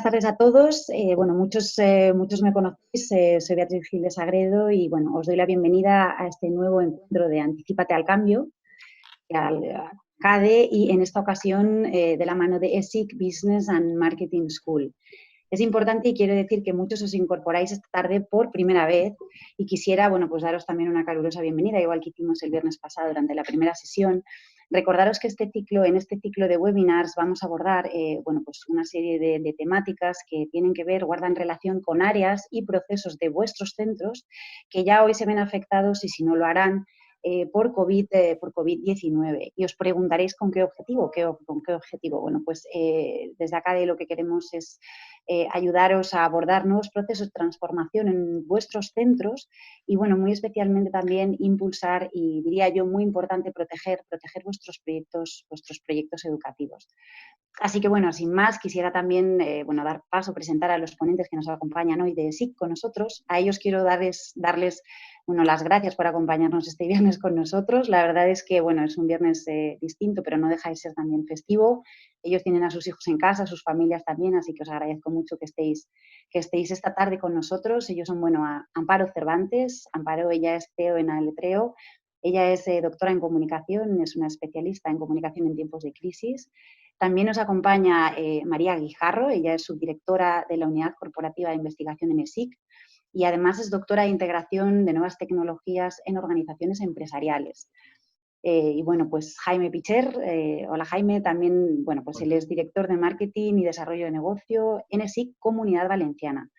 Buenas tardes a todos. Bueno, muchos me conocéis, soy Beatriz Gil de Sagredo y bueno, os doy la bienvenida a este nuevo encuentro de Anticípate al Cambio, al CADE, y en esta ocasión de la mano de ESIC Business and Marketing School. Es importante y quiero decir que muchos os incorporáis esta tarde por primera vez y quisiera, bueno, pues daros también una calurosa bienvenida, igual que hicimos el viernes pasado durante la primera sesión. Recordaros que en este ciclo de webinars vamos a abordar bueno, pues una serie de temáticas que tienen que ver, guardan relación con áreas y procesos de vuestros centros que ya hoy se ven afectados y si no lo harán por COVID-19. Y os preguntaréis con qué objetivo. ¿Con qué objetivo? Bueno, pues desde acá lo que queremos es ayudaros a abordar nuevos procesos de transformación en vuestros centros y, bueno, muy especialmente también impulsar y, diría yo, muy importante, proteger vuestros proyectos educativos. Así que, bueno, sin más, quisiera también bueno, dar paso, presentar a los ponentes que nos acompañan hoy de ESIC con nosotros. A ellos quiero darles bueno, las gracias por acompañarnos este viernes con nosotros. La verdad es que, bueno, es un viernes distinto, pero no deja de ser también festivo. Ellos tienen a sus hijos en casa, a sus familias también, así que os agradezco mucho que estéis esta tarde con nosotros. Ellos son, bueno, Amparo Cervantes. Amparo, ella es CEO en Aletreo. Ella es doctora en comunicación, es una especialista en comunicación en tiempos de crisis. También nos acompaña María Guijarro, ella es subdirectora de la Unidad Corporativa de Investigación en ESIC y además es doctora de Integración de Nuevas Tecnologías en Organizaciones Empresariales. Y bueno, pues Jaime Picher, hola Jaime, también, bueno, pues él es director de Marketing y Desarrollo de Negocio en ESIC Comunidad Valenciana.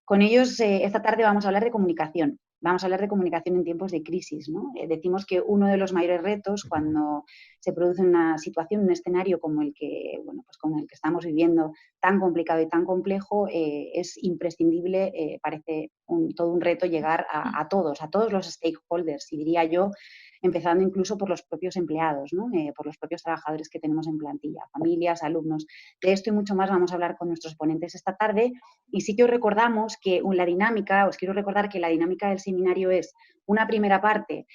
Con ellos esta tarde vamos a hablar de comunicación. Vamos a hablar de comunicación en tiempos de crisis, ¿no? Decimos que uno de los mayores retos cuando se produce una situación, un escenario como el que, bueno, pues como el que estamos viviendo, tan complicado y tan complejo, es imprescindible, parece todo un reto llegar a todos los stakeholders, y diría yo, empezando incluso por los propios empleados, ¿no? Por los propios trabajadores que tenemos en plantilla, familias, alumnos. De esto y mucho más vamos a hablar con nuestros ponentes esta tarde. Y sí que os recordamos que os quiero recordar que la dinámica del seminario es una primera parte,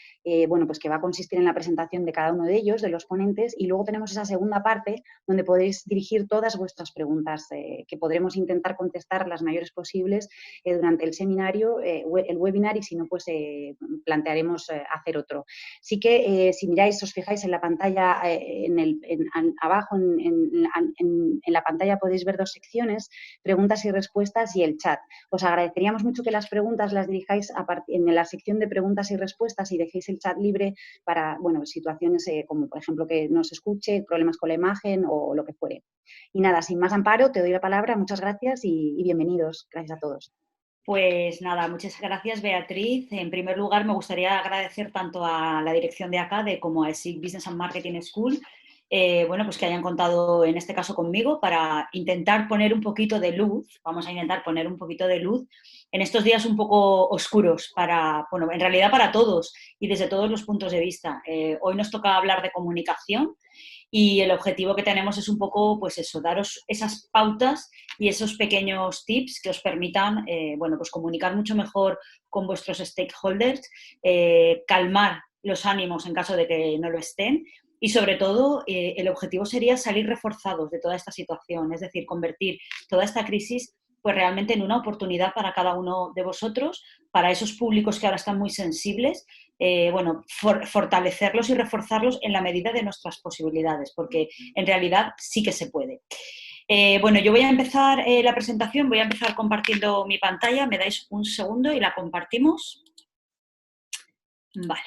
bueno, pues que va a consistir en la presentación de cada uno de ellos, de los ponentes, y luego tenemos esa segunda parte donde podéis dirigir todas vuestras preguntas, que podremos intentar contestar las mayores posibles durante el seminario, el webinar, y si no, pues plantearemos hacer otro. Sí que si miráis, os fijáis en la pantalla, abajo en la pantalla podéis ver dos secciones, preguntas y respuestas y el chat. Os agradeceríamos mucho que las preguntas las dirijáis en la sección de preguntas y respuestas y dejéis el chat libre para, bueno, situaciones como, por ejemplo, que no se escuche, problemas con la imagen o lo que fuere. Y nada, sin más, Amparo, te doy la palabra. Muchas gracias y bienvenidos. Gracias a todos. Pues nada, muchas gracias, Beatriz. En primer lugar, me gustaría agradecer tanto a la dirección de ACADE como a ESIC Business and Marketing School, bueno, pues que hayan contado en este caso conmigo para intentar poner un poquito de luz, vamos a intentar poner un poquito de luz en estos días un poco oscuros bueno, en realidad para todos y desde todos los puntos de vista. Hoy nos toca hablar de comunicación y el objetivo que tenemos es un poco, pues eso, daros esas pautas y esos pequeños tips que os permitan, bueno, pues comunicar mucho mejor con vuestros stakeholders, calmar los ánimos en caso de que no lo estén y, sobre todo, el objetivo sería salir reforzados de toda esta situación, es decir, convertir toda esta crisis pues realmente en una oportunidad para cada uno de vosotros, para esos públicos que ahora están muy sensibles, bueno, fortalecerlos y reforzarlos en la medida de nuestras posibilidades, porque en realidad sí que se puede. Bueno, yo voy a empezar la presentación, voy a empezar compartiendo mi pantalla, me dais un segundo y la compartimos. Vale.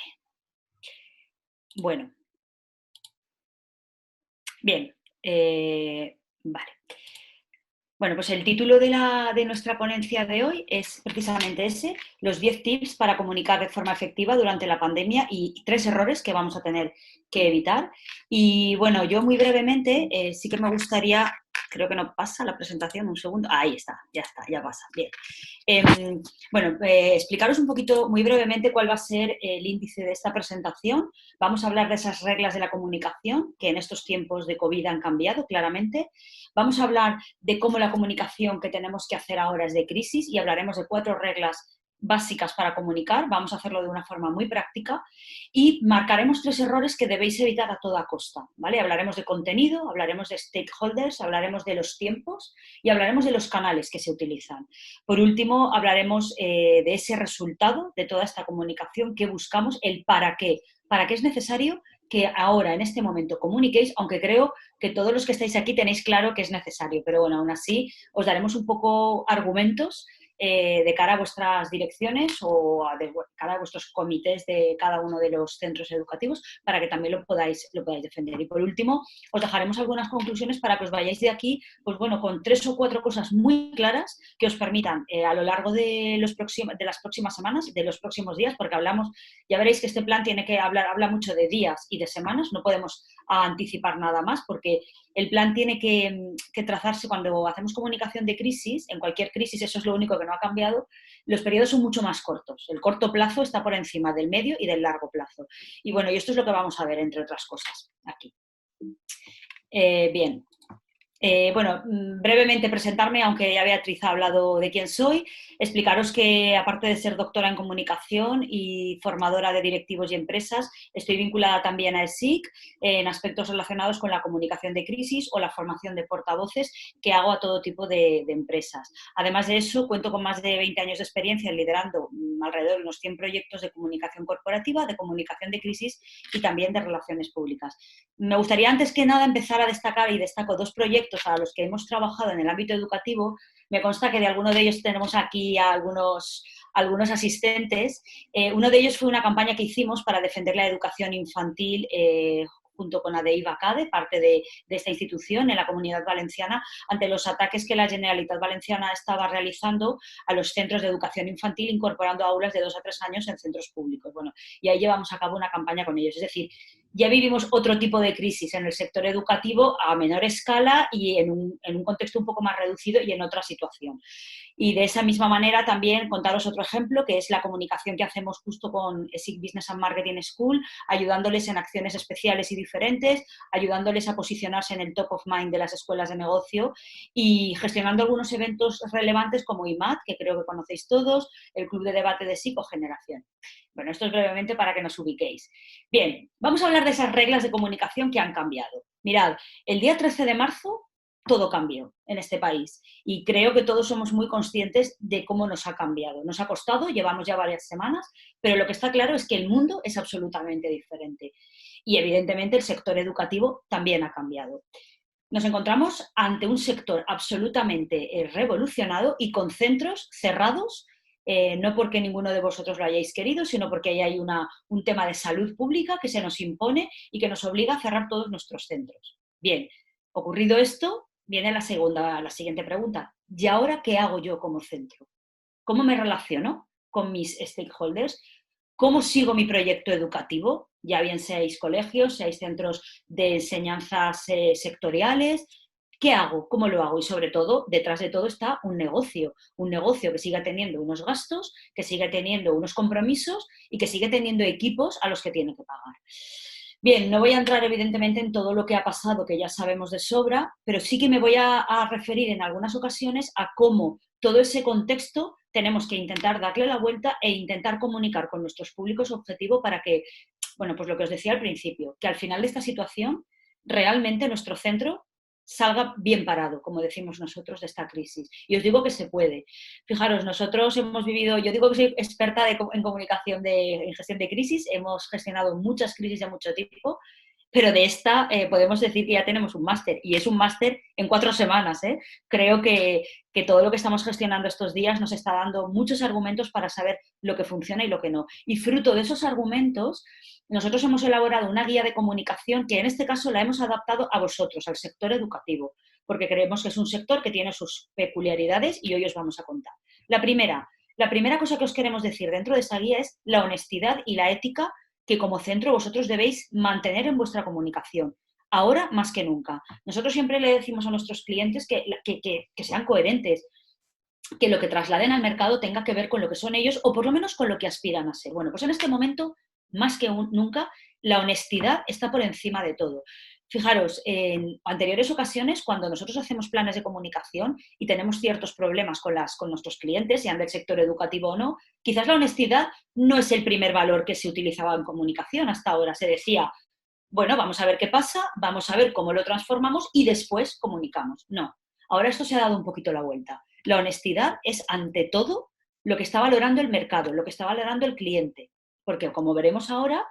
Bueno. Bien. Vale. Bueno, pues el título de nuestra ponencia de hoy es precisamente ese, los 10 tips para comunicar de forma efectiva durante la pandemia y 3 errores que vamos a tener que evitar. Y bueno, yo muy brevemente sí que me gustaría, creo que no pasa la presentación, un segundo, ahí está, ya pasa, bien. Bueno, explicaros un poquito muy brevemente cuál va a ser el índice de esta presentación. Vamos a hablar de esas reglas de la comunicación que en estos tiempos de COVID han cambiado claramente. Vamos a hablar de cómo la comunicación que tenemos que hacer ahora es de crisis y hablaremos de 4 reglas básicas para comunicar, vamos a hacerlo de una forma muy práctica y marcaremos 3 errores que debéis evitar a toda costa, ¿vale? Hablaremos de contenido, hablaremos de stakeholders, hablaremos de los tiempos y hablaremos de los canales que se utilizan. Por último, hablaremos de ese resultado de toda esta comunicación que buscamos, el para qué es necesario que ahora, en este momento, comuniquéis, aunque creo que todos los que estáis aquí tenéis claro que es necesario, pero bueno, aún así os daremos un poco argumentos de cara a vuestras direcciones o de cara a vuestros comités de cada uno de los centros educativos para que también lo podáis defender. Y por último, os dejaremos algunas conclusiones para que os vayáis de aquí, pues bueno, con 3 o 4 cosas muy claras que os permitan a lo largo de las próximas semanas, de los próximos días, porque ya veréis que este plan habla mucho de días y de semanas, no podemos anticipar nada más porque el plan tiene que trazarse cuando hacemos comunicación de crisis, en cualquier crisis, eso es lo único que no ha cambiado, los periodos son mucho más cortos. El corto plazo está por encima del medio y del largo plazo. Y bueno, y esto es lo que vamos a ver, entre otras cosas, aquí. Bien. Bueno, brevemente presentarme, aunque ya Beatriz ha hablado de quién soy, explicaros que aparte de ser doctora en comunicación y formadora de directivos y empresas, estoy vinculada también a ESIC en aspectos relacionados con la comunicación de crisis o la formación de portavoces que hago a todo tipo de empresas. Además de eso, cuento con más de 20 años de experiencia liderando alrededor de unos 100 proyectos de comunicación corporativa, de comunicación de crisis y también de relaciones públicas. Me gustaría antes que nada empezar a destacar, y destaco 2 proyectos a los que hemos trabajado en el ámbito educativo. Me consta que de alguno de ellos tenemos aquí a algunos asistentes. Uno de ellos fue una campaña que hicimos para defender la educación infantil junto con ADEIVA CADE, parte de esta institución en la Comunidad Valenciana, ante los ataques que la Generalitat Valenciana estaba realizando a los centros de educación infantil, incorporando aulas de 2 a 3 años en centros públicos. Bueno, y ahí llevamos a cabo una campaña con ellos. Es decir, ya vivimos otro tipo de crisis en el sector educativo a menor escala y en un contexto un poco más reducido y en otra situación. Y de esa misma manera también contaros otro ejemplo, que es la comunicación que hacemos justo con ESIC Business and Marketing School, ayudándoles en acciones especiales y diferentes, ayudándoles a posicionarse en el top of mind de las escuelas de negocio y gestionando algunos eventos relevantes como IMAD, que creo que conocéis todos, el Club de Debate de Psicogeneración. Bueno, esto es brevemente para que nos ubiquéis. Bien, vamos a hablar de esas reglas de comunicación que han cambiado. Mirad, el día 13 de marzo todo cambió en este país y creo que todos somos muy conscientes de cómo nos ha cambiado. Nos ha costado, llevamos ya varias semanas, pero lo que está claro es que el mundo es absolutamente diferente y evidentemente el sector educativo también ha cambiado. Nos encontramos ante un sector absolutamente revolucionado y con centros cerrados, no porque ninguno de vosotros lo hayáis querido, sino porque ahí hay un tema de salud pública que se nos impone y que nos obliga a cerrar todos nuestros centros. Bien, ocurrido esto, viene la siguiente pregunta. ¿Y ahora qué hago yo como centro? ¿Cómo me relaciono con mis stakeholders? ¿Cómo sigo mi proyecto educativo? Ya bien seáis colegios, seáis centros de enseñanzas sectoriales. ¿Qué hago? ¿Cómo lo hago? Y sobre todo, detrás de todo está un negocio que siga teniendo unos gastos, que sigue teniendo unos compromisos y que sigue teniendo equipos a los que tiene que pagar. Bien, no voy a entrar evidentemente en todo lo que ha pasado, que ya sabemos de sobra, pero sí que me voy a referir en algunas ocasiones a cómo todo ese contexto tenemos que intentar darle la vuelta e intentar comunicar con nuestros públicos objetivo para que, bueno, pues lo que os decía al principio, que al final de esta situación realmente nuestro centro salga bien parado, como decimos nosotros, de esta crisis. Y os digo que se puede. Fijaros, nosotros hemos vivido, yo digo que soy experta en comunicación, en gestión de crisis, hemos gestionado muchas crisis de mucho tipo, pero de esta podemos decir que ya tenemos un máster, y es un máster en 4 semanas. Creo que todo lo que estamos gestionando estos días nos está dando muchos argumentos para saber lo que funciona y lo que no. Y fruto de esos argumentos, nosotros hemos elaborado una guía de comunicación que en este caso la hemos adaptado a vosotros, al sector educativo, porque creemos que es un sector que tiene sus peculiaridades y hoy os vamos a contar. La primera cosa que os queremos decir dentro de esa guía es la honestidad y la ética que como centro vosotros debéis mantener en vuestra comunicación, ahora más que nunca. Nosotros siempre le decimos a nuestros clientes que sean coherentes, que lo que trasladen al mercado tenga que ver con lo que son ellos o por lo menos con lo que aspiran a ser. Bueno, pues en este momento, más que nunca, la honestidad está por encima de todo. fijaros, en anteriores ocasiones, cuando nosotros hacemos planes de comunicación y tenemos ciertos problemas con nuestros clientes, sean del sector educativo o no, quizás la honestidad no es el primer valor que se utilizaba en comunicación. Hasta ahora se decía, bueno, vamos a ver qué pasa, vamos a ver cómo lo transformamos y después comunicamos. No, ahora esto se ha dado un poquito la vuelta. La honestidad es, ante todo, lo que está valorando el mercado, lo que está valorando el cliente. Porque, como veremos ahora,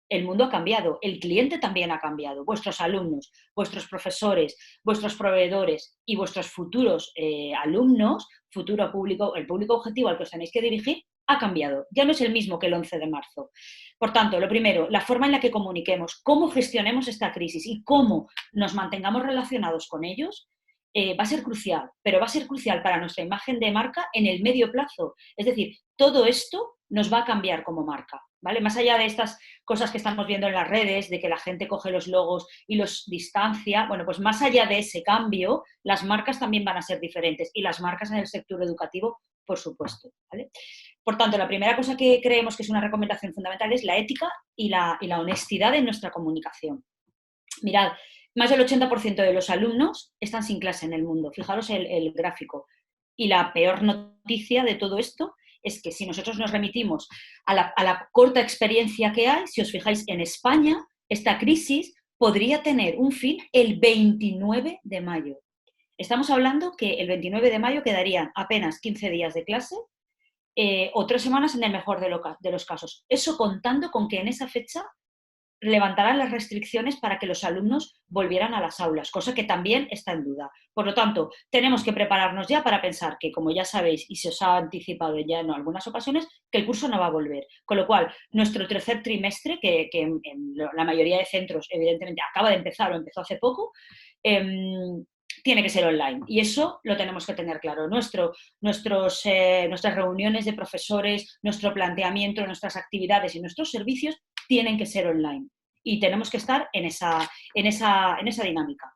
el mundo ha cambiado, el cliente también ha cambiado. Vuestros alumnos, vuestros profesores, vuestros proveedores y vuestros futuros alumnos, futuro público, el público objetivo al que os tenéis que dirigir, ha cambiado. Ya no es el mismo que el 11 de marzo. Por tanto, lo primero, la forma en la que comuniquemos, cómo gestionemos esta crisis y cómo nos mantengamos relacionados con ellos, va a ser crucial, pero va a ser crucial para nuestra imagen de marca en el medio plazo. Es decir, todo esto nos va a cambiar como marca, ¿vale? Más allá de estas cosas que estamos viendo en las redes, de que la gente coge los logos y los distancia, bueno, pues más allá de ese cambio, las marcas también van a ser diferentes y las marcas en el sector educativo, por supuesto, ¿vale? Por tanto, la primera cosa que creemos que es una recomendación fundamental es la ética y la honestidad en nuestra comunicación. Mirad, más del 80% de los alumnos están sin clase en el mundo. Fijaros el gráfico. Y la peor noticia de todo esto es que si nosotros nos remitimos a la corta experiencia que hay, si os fijáis, en España, esta crisis podría tener un fin el 29 de mayo. Estamos hablando que el 29 de mayo quedarían apenas 15 días de clase o 3 semanas en el mejor de los casos. Eso contando con que en esa fecha levantarán las restricciones para que los alumnos volvieran a las aulas, cosa que también está en duda. Por lo tanto, tenemos que prepararnos ya para pensar que, como ya sabéis y se os ha anticipado ya en algunas ocasiones, que el curso no va a volver. Con lo cual, nuestro tercer trimestre, que en la mayoría de centros, evidentemente, acaba de empezar o empezó hace poco, tiene que ser online. Y eso lo tenemos que tener claro. Nuestras reuniones de profesores, nuestro planteamiento, nuestras actividades y nuestros servicios tienen que ser online. Y tenemos que estar en esa dinámica.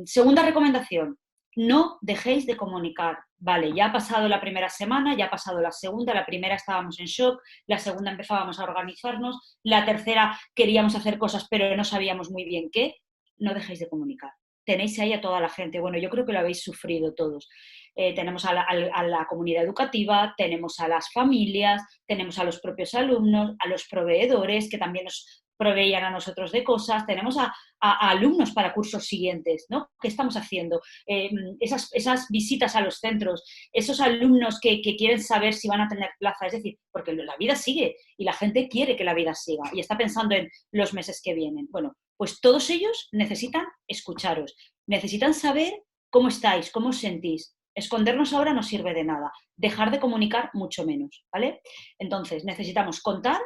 Segunda recomendación, no dejéis de comunicar. Vale, ya ha pasado la primera semana, ya ha pasado la segunda, la primera estábamos en shock, la segunda empezábamos a organizarnos, la tercera queríamos hacer cosas pero no sabíamos muy bien qué. No dejéis de comunicar. Tenéis ahí a toda la gente. Bueno, yo creo que lo habéis sufrido todos. Tenemos a la comunidad educativa, tenemos a las familias, tenemos a los propios alumnos, a los proveedores que también nos proveían a nosotros de cosas, tenemos a alumnos para cursos siguientes, ¿no? ¿Qué estamos haciendo? Esas visitas a los centros, esos alumnos que quieren saber si van a tener plaza, es decir, porque la vida sigue y la gente quiere que la vida siga y está pensando en los meses que vienen. Bueno, pues todos ellos necesitan escucharos, necesitan saber cómo estáis, cómo os sentís. Escondernos ahora no sirve de nada, dejar de comunicar mucho menos, ¿vale? Entonces, necesitamos contar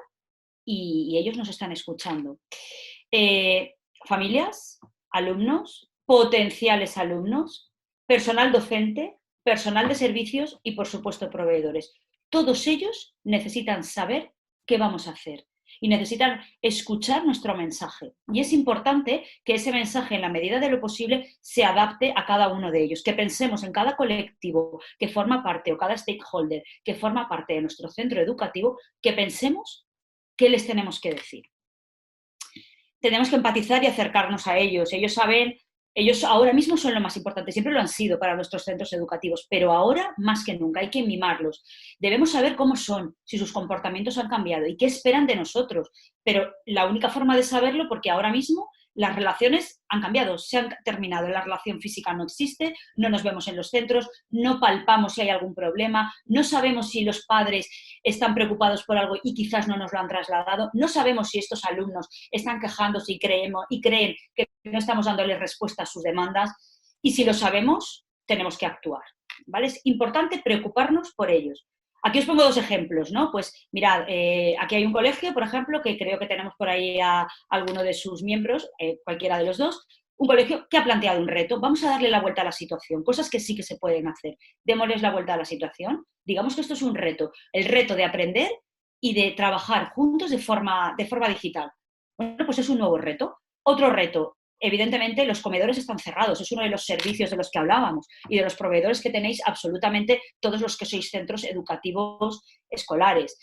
y ellos nos están escuchando. Familias, alumnos, potenciales alumnos, personal docente, personal de servicios y, por supuesto, proveedores. Todos ellos necesitan saber qué vamos a hacer y necesitan escuchar nuestro mensaje. Y es importante que ese mensaje, en la medida de lo posible, se adapte a cada uno de ellos, que pensemos en cada colectivo que forma parte o cada stakeholder que forma parte de nuestro centro educativo, que pensemos qué les tenemos que decir. Tenemos que empatizar y acercarnos a ellos. Ellos ahora mismo son lo más importante, siempre lo han sido para nuestros centros educativos, pero ahora más que nunca hay que mimarlos. Debemos saber cómo son, si sus comportamientos han cambiado y qué esperan de nosotros, pero la única forma de saberlo, porque ahora mismo las relaciones han cambiado, se han terminado, la relación física no existe, no nos vemos en los centros, no palpamos si hay algún problema, no sabemos si los padres están preocupados por algo y quizás no nos lo han trasladado, no sabemos si estos alumnos están quejándose y creen que no estamos dándoles respuesta a sus demandas y si lo sabemos, tenemos que actuar, ¿vale? Es importante preocuparnos por ellos. Aquí os pongo dos ejemplos, ¿no? Pues mirad, aquí hay un colegio, por ejemplo, que creo que tenemos por ahí a alguno de sus miembros, cualquiera de los dos, un colegio que ha planteado un reto. Vamos a darle la vuelta a la situación, cosas que sí que se pueden hacer. Démosles la vuelta a la situación. Digamos que esto es un reto, el reto de aprender y de trabajar juntos de forma digital. Bueno, pues es un nuevo reto. Otro reto, evidentemente los comedores están cerrados, es uno de los servicios de los que hablábamos y de los proveedores que tenéis absolutamente todos los que sois centros educativos escolares.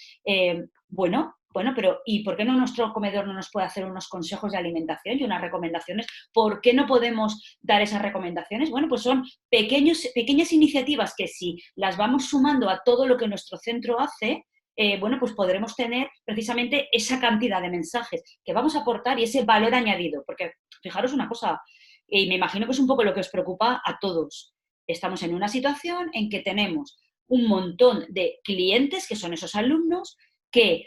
Bueno, Bueno, pero ¿y por qué no nuestro comedor no nos puede hacer unos consejos de alimentación y unas recomendaciones? ¿Por qué no podemos dar esas recomendaciones? Bueno, pues son pequeñas iniciativas que si las vamos sumando a todo lo que nuestro centro hace, bueno, pues podremos tener precisamente esa cantidad de mensajes que vamos a aportar y ese valor añadido. Porque fijaros una cosa, y me imagino que es un poco lo que os preocupa a todos. Estamos en una situación en que tenemos un montón de clientes, que son esos alumnos, que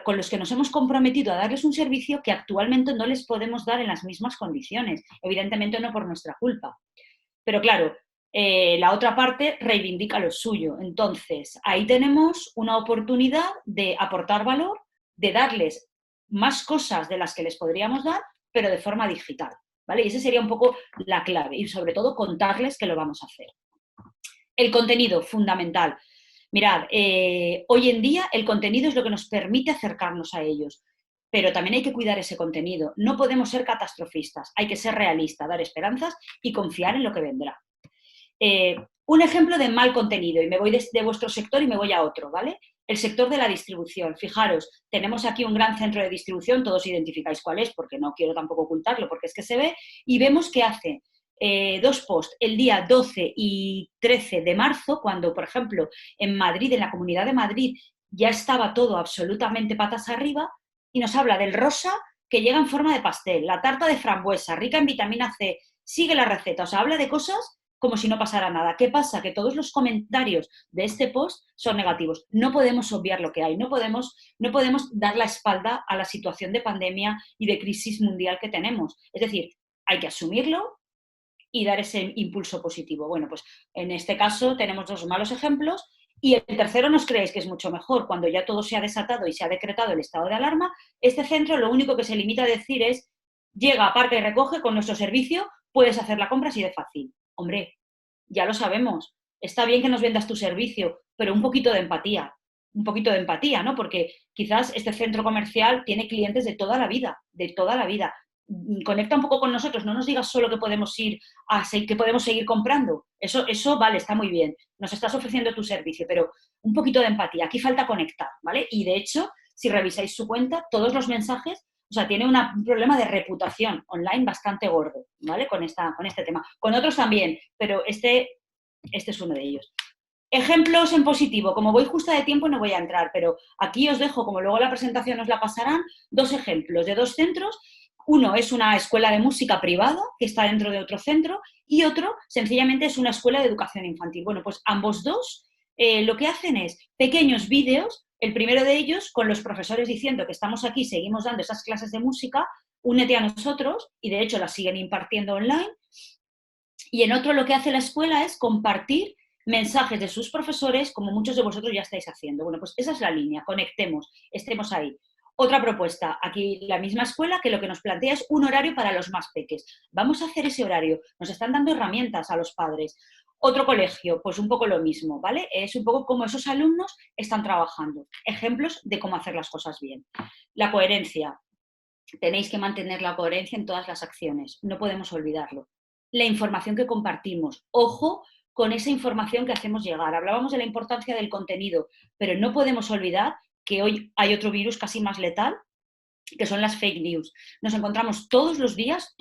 con los que nos hemos comprometido a darles un servicio que actualmente no les podemos dar en las mismas condiciones. Evidentemente no por nuestra culpa. Pero claro, la otra parte reivindica lo suyo. Entonces, ahí tenemos una oportunidad de aportar valor, de darles más cosas de las que les podríamos dar, pero de forma digital, ¿vale? Y esa sería un poco la clave y sobre todo contarles que lo vamos a hacer. El contenido, fundamental. Mirad, hoy en día el contenido es lo que nos permite acercarnos a ellos, pero también hay que cuidar ese contenido. No podemos ser catastrofistas, hay que ser realistas, dar esperanzas y confiar en lo que vendrá. Un ejemplo de mal contenido, y me voy de vuestro sector y me voy a otro, ¿vale? El sector de la distribución. Fijaros, tenemos aquí un gran centro de distribución, todos identificáis cuál es, porque no quiero tampoco ocultarlo, porque es que se ve, y vemos que hace dos posts el día 12 y 13 de marzo, cuando, por ejemplo, en Madrid, en la Comunidad de Madrid, ya estaba todo absolutamente patas arriba, y nos habla del rosa que llega en forma de pastel, la tarta de frambuesa, rica en vitamina C, sigue la receta, o sea, habla de cosas como si no pasara nada. ¿Qué pasa? Que todos los comentarios de este post son negativos. No podemos obviar lo que hay, no podemos dar la espalda a la situación de pandemia y de crisis mundial que tenemos. Es decir, hay que asumirlo y dar ese impulso positivo. Bueno, pues en este caso tenemos dos malos ejemplos y el tercero nos creéis que es mucho mejor. Cuando ya todo se ha desatado y se ha decretado el estado de alarma, este centro lo único que se limita a decir es: llega, aparca y recoge con nuestro servicio, puedes hacer la compra así de fácil. Hombre, ya lo sabemos, está bien que nos vendas tu servicio, pero un poquito de empatía, ¿no? Porque quizás este centro comercial tiene clientes de toda la vida, de toda la vida. Conecta un poco con nosotros, no nos digas solo que podemos que podemos seguir comprando. Eso vale, está muy bien. Nos estás ofreciendo tu servicio, pero un poquito de empatía. Aquí falta conectar, ¿vale? Y de hecho, si revisáis su cuenta, todos los mensajes, o sea, tiene un problema de reputación online bastante gordo, ¿vale? Con este tema. Con otros también, pero este es uno de ellos. Ejemplos en positivo. Como voy justa de tiempo no voy a entrar, pero aquí os dejo, como luego la presentación os la pasarán, dos ejemplos de dos centros. Uno es una escuela de música privada que está dentro de otro centro y otro sencillamente es una escuela de educación infantil. Bueno, pues ambos dos lo que hacen es pequeños vídeos, el primero de ellos con los profesores diciendo que estamos aquí, seguimos dando esas clases de música, únete a nosotros, y de hecho las siguen impartiendo online. Y en otro lo que hace la escuela es compartir mensajes de sus profesores, como muchos de vosotros ya estáis haciendo. Bueno, pues esa es la línea, conectemos, estemos ahí. Otra propuesta, aquí la misma escuela que lo que nos plantea es un horario para los más peques. Vamos a hacer ese horario, nos están dando herramientas a los padres. Otro colegio, pues un poco lo mismo, ¿vale? Es un poco cómo esos alumnos están trabajando. Ejemplos de cómo hacer las cosas bien. La coherencia. Tenéis que mantener la coherencia en todas las acciones, no podemos olvidarlo. La información que compartimos, ojo con esa información que hacemos llegar. Hablábamos de la importancia del contenido, pero no podemos olvidar que hoy hay otro virus casi más letal, que son las fake news. Nos encontramos todos los días,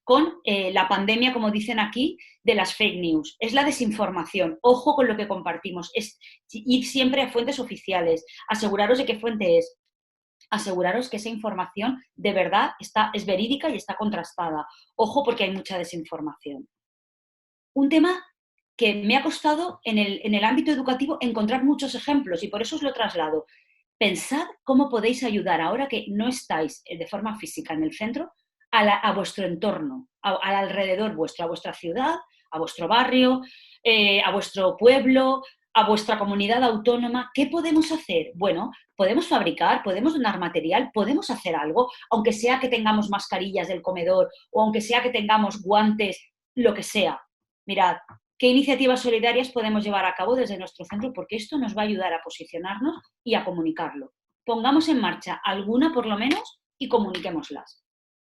con la pandemia, como dicen aquí, de las fake news. Es la desinformación. Ojo con lo que compartimos. Es ir siempre a fuentes oficiales. Aseguraros de qué fuente es. Aseguraros que esa información de verdad es verídica y está contrastada. Ojo porque hay mucha desinformación. Un tema que me ha costado en el ámbito educativo encontrar muchos ejemplos y por eso os lo traslado. Pensad cómo podéis ayudar ahora que no estáis de forma física en el centro a vuestro entorno, al alrededor vuestro, a vuestra ciudad, a vuestro barrio, a vuestro pueblo, a vuestra comunidad autónoma. ¿Qué podemos hacer? Bueno, podemos fabricar, podemos donar material, podemos hacer algo, aunque sea que tengamos mascarillas del comedor o aunque sea que tengamos guantes, lo que sea. Mirad, ¿qué iniciativas solidarias podemos llevar a cabo desde nuestro centro? Porque esto nos va a ayudar a posicionarnos y a comunicarlo. Pongamos en marcha alguna por lo menos y comuniquémoslas.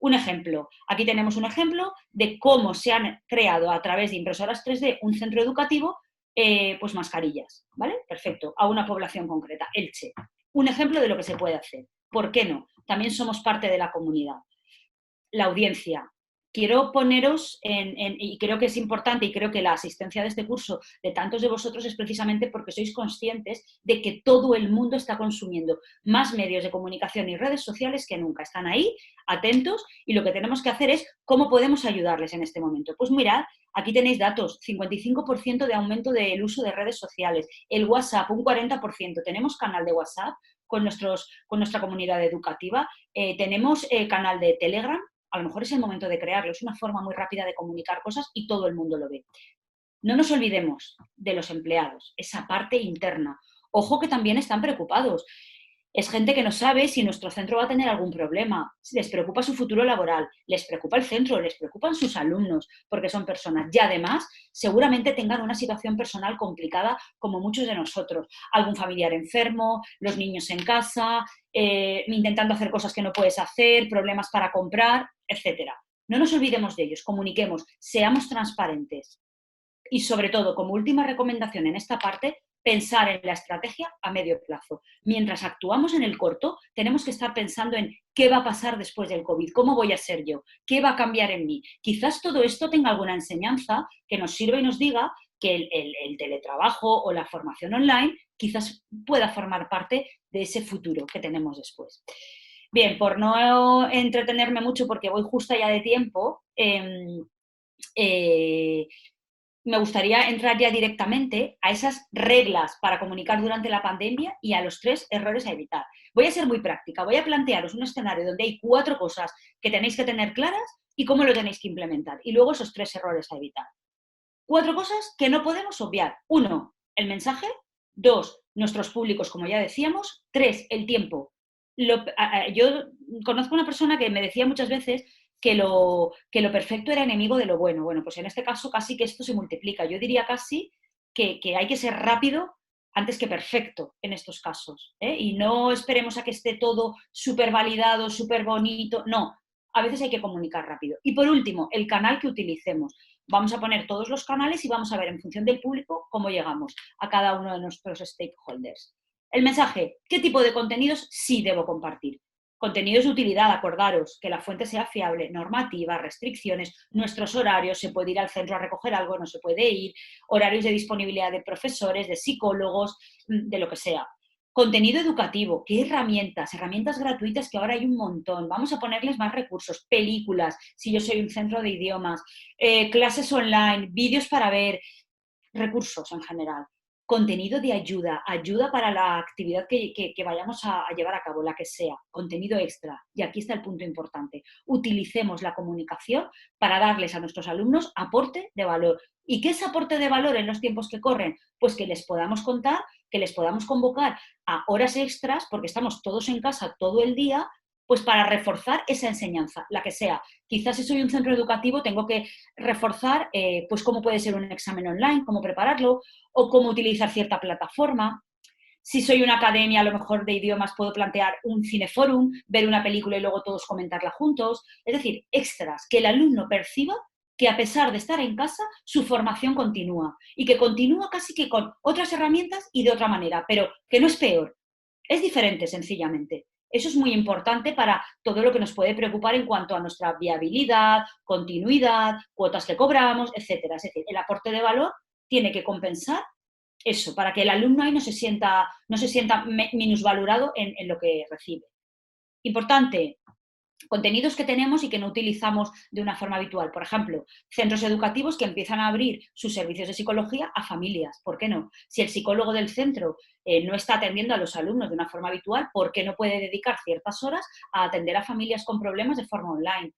Un ejemplo, aquí tenemos un ejemplo de cómo se han creado a través de impresoras 3D un centro educativo, pues mascarillas, ¿vale? Perfecto, a una población concreta, Elche. un ejemplo de lo que se puede hacer. ¿Por qué no? También somos parte de la comunidad. La audiencia. Quiero poneros y creo que es importante y creo que la asistencia de este curso de tantos de vosotros es precisamente porque sois conscientes de que todo el mundo está consumiendo más medios de comunicación y redes sociales que nunca. Están ahí, atentos, y lo que tenemos que hacer es cómo podemos ayudarles en este momento. Pues mirad, aquí tenéis datos, 55% de aumento del uso de redes sociales, el WhatsApp un 40%, tenemos canal de WhatsApp con nuestra comunidad educativa, tenemos canal de Telegram. A lo mejor es el momento de crearlo, es una forma muy rápida de comunicar cosas y todo el mundo lo ve. No nos olvidemos de los empleados, esa parte interna. Ojo que también están preocupados. Es gente que no sabe si nuestro centro va a tener algún problema, les preocupa su futuro laboral, les preocupa el centro, les preocupan sus alumnos, porque son personas. Y además, seguramente tengan una situación personal complicada como muchos de nosotros. Algún familiar enfermo, los niños en casa, intentando hacer cosas que no puedes hacer, problemas para comprar, etc. No nos olvidemos de ellos, comuniquemos, seamos transparentes. Y sobre todo, como última recomendación en esta parte, pensar en la estrategia a medio plazo. Mientras actuamos en el corto, tenemos que estar pensando en qué va a pasar después del COVID, cómo voy a ser yo, qué va a cambiar en mí. Quizás todo esto tenga alguna enseñanza que nos sirva y nos diga que el teletrabajo o la formación online quizás pueda formar parte de ese futuro que tenemos después. Bien, por no entretenerme mucho porque voy justa ya de tiempo, me gustaría entrar ya directamente a esas reglas para comunicar durante la pandemia y a los 3 errores a evitar. Voy a ser muy práctica, voy a plantearos un escenario donde hay 4 cosas que tenéis que tener claras y cómo lo tenéis que implementar. Y luego esos 3 errores a evitar. 4 cosas que no podemos obviar. 1, el mensaje. 2, nuestros públicos, como ya decíamos. 3, el tiempo. Yo conozco una persona que me decía muchas veces que lo perfecto era enemigo de lo bueno. Bueno, pues en este caso casi que esto se multiplica. Yo diría casi que hay que ser rápido antes que perfecto en estos casos, ¿eh? Y no esperemos a que esté todo súper validado, súper bonito. No, a veces hay que comunicar rápido. Y por último, el canal que utilicemos. Vamos a poner todos los canales y vamos a ver en función del público cómo llegamos a cada uno de nuestros stakeholders. El mensaje, ¿qué tipo de contenidos sí debo compartir? Contenidos de utilidad, acordaros, que la fuente sea fiable, normativa, restricciones, nuestros horarios, se puede ir al centro a recoger algo, no se puede ir, horarios de disponibilidad de profesores, de psicólogos, de lo que sea. Contenido educativo, ¿qué herramientas? Herramientas gratuitas que ahora hay un montón. Vamos a ponerles más recursos, películas, si yo soy un centro de idiomas, clases online, vídeos para ver, recursos en general. Contenido de ayuda, ayuda para la actividad que vayamos a llevar a cabo, la que sea, contenido extra. Y aquí está el punto importante. Utilicemos la comunicación para darles a nuestros alumnos aporte de valor. ¿Y qué es aporte de valor en los tiempos que corren? Pues que les podamos contar, que les podamos convocar a horas extras, porque estamos todos en casa todo el día, pues para reforzar esa enseñanza, la que sea. Quizás si soy un centro educativo tengo que reforzar pues cómo puede ser un examen online, cómo prepararlo o cómo utilizar cierta plataforma. Si soy una academia a lo mejor de idiomas puedo plantear un cineforum, ver una película y luego todos comentarla juntos. Es decir, extras, que el alumno perciba que a pesar de estar en casa, su formación continúa y que continúa casi que con otras herramientas y de otra manera, pero que no es peor, es diferente sencillamente. Eso es muy importante para todo lo que nos puede preocupar en cuanto a nuestra viabilidad, continuidad, cuotas que cobramos, etcétera. Es decir, el aporte de valor tiene que compensar eso, para que el alumno ahí no se sienta minusvalorado en lo que recibe. Importante, contenidos que tenemos y que no utilizamos de una forma habitual. Por ejemplo, centros educativos que empiezan a abrir sus servicios de psicología a familias. ¿Por qué no? Si el psicólogo del centro no está atendiendo a los alumnos de una forma habitual, ¿por qué no puede dedicar ciertas horas a atender a familias con problemas de forma online?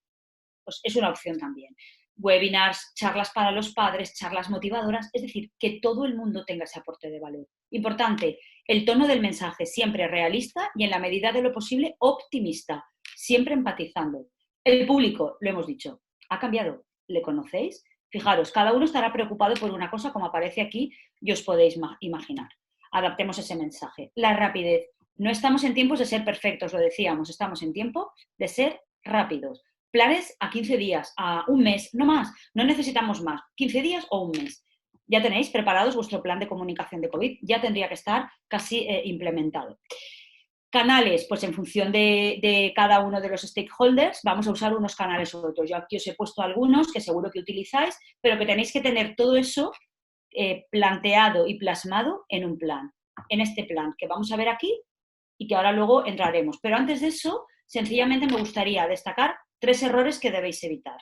Pues es una opción también. Webinars, charlas para los padres, charlas motivadoras, es decir, que todo el mundo tenga ese aporte de valor. Importante, el tono del mensaje siempre realista y en la medida de lo posible optimista, siempre empatizando. El público, lo hemos dicho, ha cambiado. ¿Le conocéis? Fijaros, cada uno estará preocupado por una cosa como aparece aquí y os podéis imaginar. Adaptemos ese mensaje. La rapidez. No estamos en tiempos de ser perfectos, lo decíamos, estamos en tiempo de ser rápidos. Planes a 15 días, a un mes, no más, no necesitamos más, 15 días o un mes. Ya tenéis preparados vuestro plan de comunicación de COVID, ya tendría que estar casi implementado. Canales, pues en función de cada uno de los stakeholders, vamos a usar unos canales u otros. Yo aquí os he puesto algunos que seguro que utilizáis, pero que tenéis que tener todo eso planteado y plasmado en un plan. En este plan que vamos a ver aquí y que ahora luego entraremos. Pero antes de eso, sencillamente me gustaría destacar 3 errores que debéis evitar.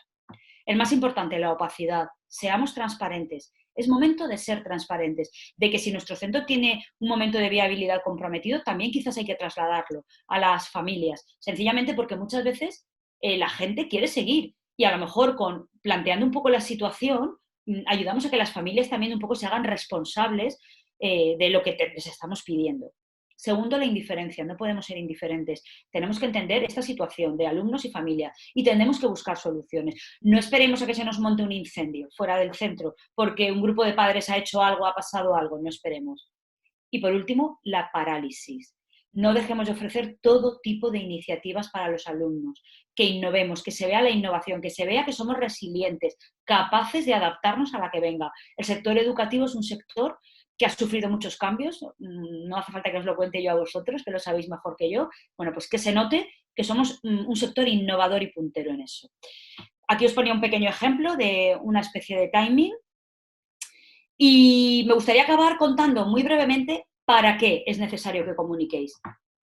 El más importante, la opacidad. Seamos transparentes. Es momento de ser transparentes, de que si nuestro centro tiene un momento de viabilidad comprometido, también quizás hay que trasladarlo a las familias, sencillamente porque muchas veces la gente quiere seguir y a lo mejor planteando un poco la situación, ayudamos a que las familias también un poco se hagan responsables de lo que les estamos pidiendo. Segundo, la indiferencia. No podemos ser indiferentes. Tenemos que entender esta situación de alumnos y familia y tenemos que buscar soluciones. No esperemos a que se nos monte un incendio fuera del centro porque un grupo de padres ha hecho algo, ha pasado algo. No esperemos. Y por último, la parálisis. No dejemos de ofrecer todo tipo de iniciativas para los alumnos, que innovemos, que se vea la innovación, que se vea que somos resilientes, capaces de adaptarnos a la que venga. El sector educativo es un sector que ha sufrido muchos cambios, no hace falta que os lo cuente yo a vosotros, que lo sabéis mejor que yo. Bueno, pues que se note que somos un sector innovador y puntero en eso. Aquí os ponía un pequeño ejemplo de una especie de timing y me gustaría acabar contando muy brevemente para qué es necesario que comuniquéis.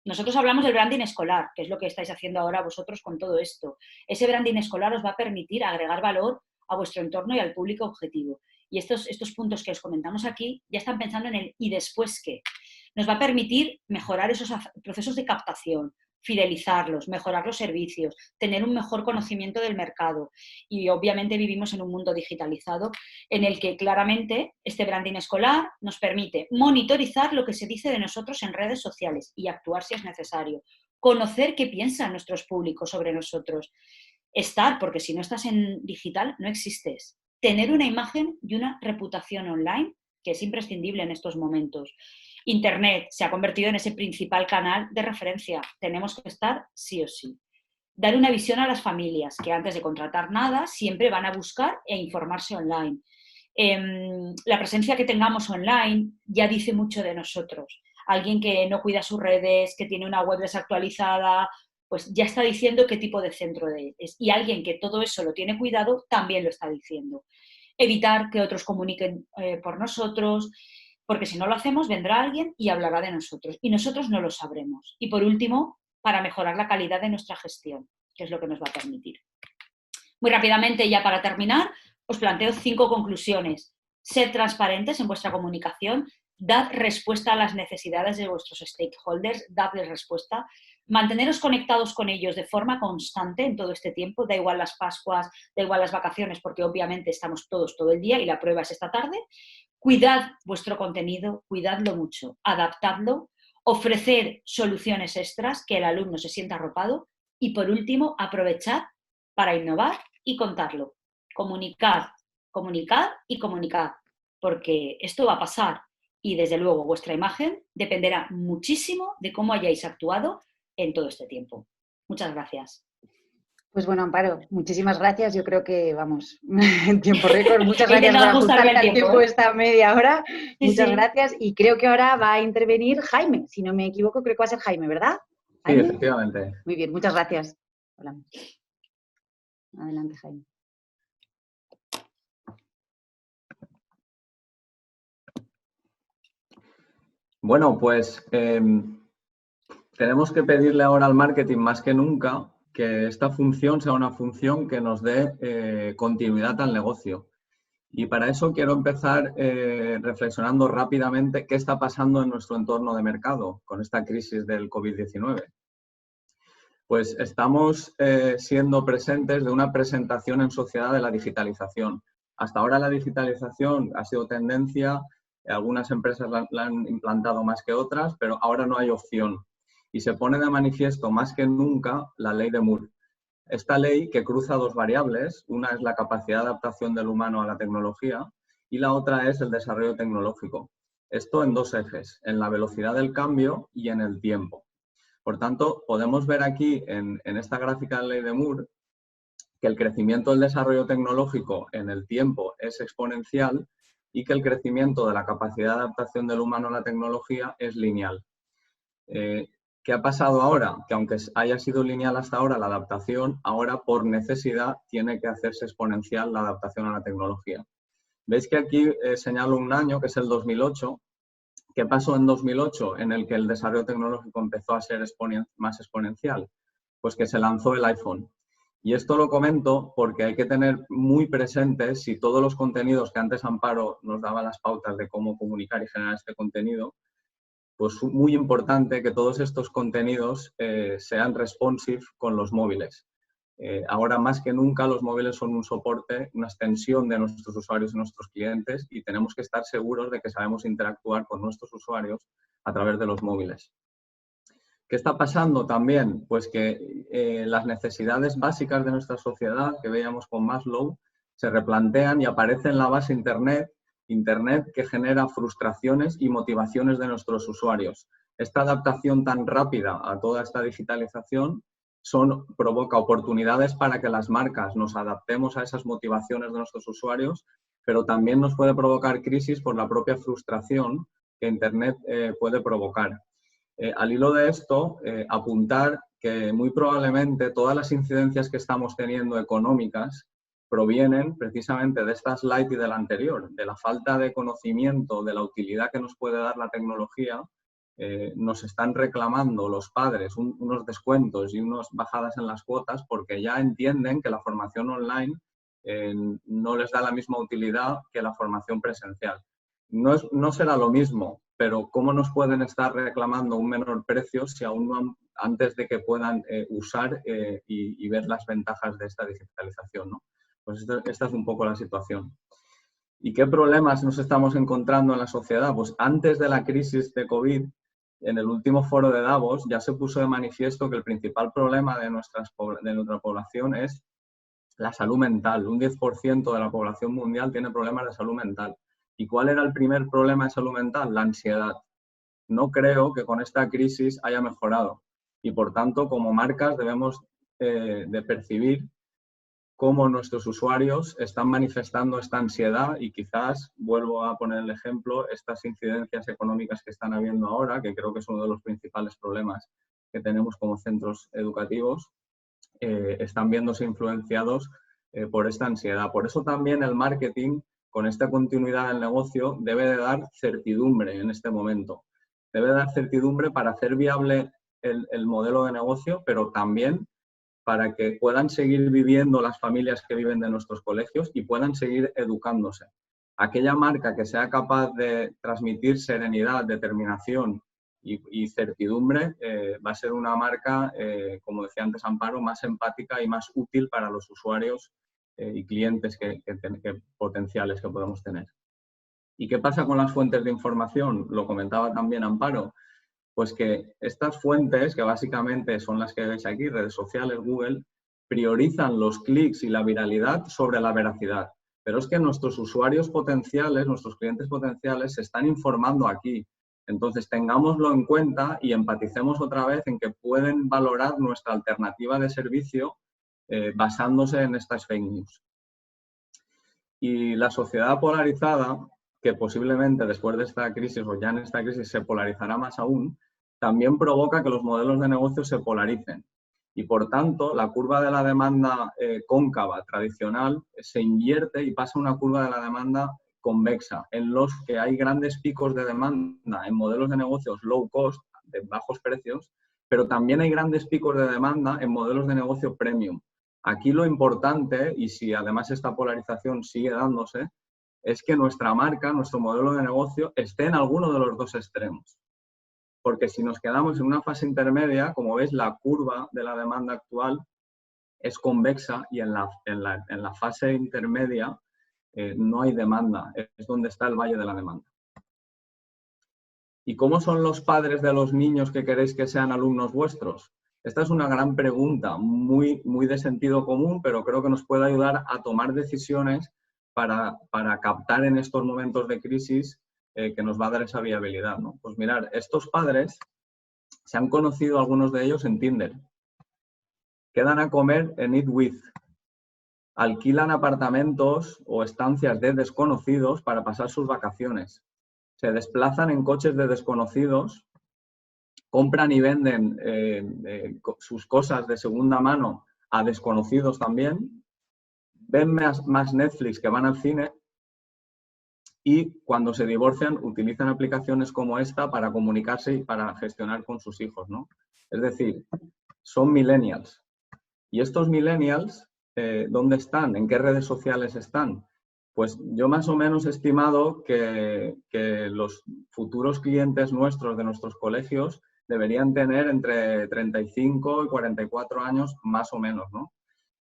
Nosotros hablamos del branding escolar, que es lo que estáis haciendo ahora vosotros con todo esto. Ese branding escolar os va a permitir agregar valor a vuestro entorno y al público objetivo. Y estos puntos que os comentamos aquí ya están pensando en el ¿y después qué? Nos va a permitir mejorar esos procesos de captación, fidelizarlos, mejorar los servicios, tener un mejor conocimiento del mercado. Y obviamente vivimos en un mundo digitalizado en el que claramente este branding escolar nos permite monitorizar lo que se dice de nosotros en redes sociales y actuar si es necesario. Conocer qué piensan nuestros públicos sobre nosotros. Estar, porque si no estás en digital no existes. Tener una imagen y una reputación online que es imprescindible en estos momentos. Internet se ha convertido en ese principal canal de referencia. Tenemos que estar sí o sí. Dar una visión a las familias, que antes de contratar nada siempre van a buscar e informarse online. La presencia que tengamos online ya dice mucho de nosotros. Alguien que no cuida sus redes, que tiene una web desactualizada, pues ya está diciendo qué tipo de centro es. Y alguien que todo eso lo tiene cuidado también lo está diciendo. Evitar que otros comuniquen por nosotros, porque si no lo hacemos vendrá alguien y hablará de nosotros y nosotros no lo sabremos. Y por último, para mejorar la calidad de nuestra gestión, que es lo que nos va a permitir. Muy rápidamente, ya para terminar, os planteo 5 conclusiones. Sed transparentes en vuestra comunicación, dad respuesta a las necesidades de vuestros stakeholders, dadles respuesta, manteneros conectados con ellos de forma constante en todo este tiempo, da igual las Pascuas, da igual las vacaciones, porque obviamente estamos todos todo el día y la prueba es esta tarde. Cuidad vuestro contenido, cuidadlo mucho, adaptadlo, ofreced soluciones extras, que el alumno se sienta arropado y, por último, aprovechad para innovar y contarlo. Comunicad, comunicad y comunicad, porque esto va a pasar y, desde luego, vuestra imagen dependerá muchísimo de cómo hayáis actuado en todo este tiempo. Muchas gracias. Pues bueno, Amparo, muchísimas gracias. Yo creo que vamos en tiempo récord. Muchas gracias por ajustarte al tiempo esta media hora. Sí, muchas gracias. Y creo que ahora va a intervenir Jaime. Si no me equivoco, creo que va a ser Jaime, ¿verdad? ¿Jaime? Sí, efectivamente. Muy bien, muchas gracias. Hola. Adelante, Jaime. Bueno, pues tenemos que pedirle ahora al marketing más que nunca que esta función sea una función que nos dé continuidad al negocio. Y para eso quiero empezar reflexionando rápidamente qué está pasando en nuestro entorno de mercado con esta crisis del COVID-19. Pues estamos siendo presentes de una presentación en sociedad de la digitalización. Hasta ahora la digitalización ha sido tendencia, algunas empresas la han implantado más que otras, pero ahora no hay opción. Y se pone de manifiesto más que nunca la ley de Moore. Esta ley que cruza 2 variables, una es la capacidad de adaptación del humano a la tecnología y la otra es el desarrollo tecnológico. Esto en 2 ejes, en la velocidad del cambio y en el tiempo. Por tanto, podemos ver aquí en esta gráfica de la ley de Moore que el crecimiento del desarrollo tecnológico en el tiempo es exponencial y que el crecimiento de la capacidad de adaptación del humano a la tecnología es lineal. ¿Qué ha pasado ahora? Que aunque haya sido lineal hasta ahora la adaptación, ahora por necesidad tiene que hacerse exponencial la adaptación a la tecnología. Veis que aquí señalo un año, que es el 2008. ¿Qué pasó en 2008 en el que el desarrollo tecnológico empezó a ser más exponencial? Pues que se lanzó el iPhone. Y esto lo comento porque hay que tener muy presente si todos los contenidos que antes Amparo nos daba las pautas de cómo comunicar y generar este contenido, pues muy importante que todos estos contenidos sean responsive con los móviles. Ahora más que nunca los móviles son un soporte, una extensión de nuestros usuarios y nuestros clientes y tenemos que estar seguros de que sabemos interactuar con nuestros usuarios a través de los móviles. ¿Qué está pasando también? Pues que las necesidades básicas de nuestra sociedad, que veíamos con Maslow, se replantean y aparece en la base Internet que genera frustraciones y motivaciones de nuestros usuarios. Esta adaptación tan rápida a toda esta digitalización provoca oportunidades para que las marcas nos adaptemos a esas motivaciones de nuestros usuarios, pero también nos puede provocar crisis por la propia frustración que Internet puede provocar. Al hilo de esto, apuntar que muy probablemente todas las incidencias que estamos teniendo económicas provienen precisamente de esta slide y de la anterior, de la falta de conocimiento de la utilidad que nos puede dar la tecnología. Nos están reclamando los padres unos descuentos y unas bajadas en las cuotas porque ya entienden que la formación online no les da la misma utilidad que la formación presencial. No será lo mismo, pero ¿cómo nos pueden estar reclamando un menor precio si aún no antes de que puedan usar y ver las ventajas de esta digitalización, ¿no? Pues esta es un poco la situación. ¿Y qué problemas nos estamos encontrando en la sociedad? Pues antes de la crisis de COVID, en el último foro de Davos, ya se puso de manifiesto que el principal problema de nuestra población es la salud mental. Un 10% de la población mundial tiene problemas de salud mental. ¿Y cuál era el primer problema de salud mental? La ansiedad. No creo que con esta crisis haya mejorado. Y por tanto, como marcas debemos de percibir cómo nuestros usuarios están manifestando esta ansiedad y quizás, vuelvo a poner el ejemplo, estas incidencias económicas que están habiendo ahora, que creo que es uno de los principales problemas que tenemos como centros educativos, están viéndose influenciados por esta ansiedad. Por eso también el marketing, con esta continuidad del negocio, debe de dar certidumbre en este momento. Debe dar certidumbre para hacer viable el modelo de negocio, pero también para que puedan seguir viviendo las familias que viven de nuestros colegios y puedan seguir educándose. Aquella marca que sea capaz de transmitir serenidad, determinación y certidumbre va a ser una marca, como decía antes Amparo, más empática y más útil para los usuarios y clientes potenciales que podemos tener. ¿Y qué pasa con las fuentes de información? Lo comentaba también Amparo. Pues que estas fuentes, que básicamente son las que veis aquí, redes sociales, Google, priorizan los clics y la viralidad sobre la veracidad. Pero es que nuestros usuarios potenciales, nuestros clientes potenciales se están informando aquí. Entonces, tengámoslo en cuenta y empaticemos otra vez en que pueden valorar nuestra alternativa de servicio basándose en estas fake news. Y la sociedad polarizada, que posiblemente después de esta crisis o ya en esta crisis se polarizará más aún, también provoca que los modelos de negocio se polaricen. Y por tanto, la curva de la demanda cóncava tradicional se invierte y pasa a una curva de la demanda convexa, en los que hay grandes picos de demanda en modelos de negocios low cost, de bajos precios, pero también hay grandes picos de demanda en modelos de negocio premium. Aquí lo importante, y si además esta polarización sigue dándose, es que nuestra marca, nuestro modelo de negocio, esté en alguno de los dos extremos. Porque si nos quedamos en una fase intermedia, como veis, la curva de la demanda actual es convexa y en la fase intermedia no hay demanda, es donde está el valle de la demanda. ¿Y cómo son los padres de los niños que queréis que sean alumnos vuestros? Esta es una gran pregunta, muy de sentido común, pero creo que nos puede ayudar a tomar decisiones para captar en estos momentos de crisis que nos va a dar esa viabilidad, ¿no? Pues mirar, estos padres se han conocido algunos de ellos en Tinder. Quedan a comer en Eat With. Alquilan apartamentos o estancias de desconocidos para pasar sus vacaciones. Se desplazan en coches de desconocidos compran y venden sus cosas de segunda mano a desconocidos también, ven más Netflix que van al cine y cuando se divorcian utilizan aplicaciones como esta para comunicarse y para gestionar con sus hijos, ¿no? Es decir, son millennials. Y estos millennials, ¿dónde están? ¿En qué redes sociales están? Pues yo más o menos he estimado que los futuros clientes nuestros de nuestros colegios deberían tener entre 35 y 44 años más o menos, ¿no?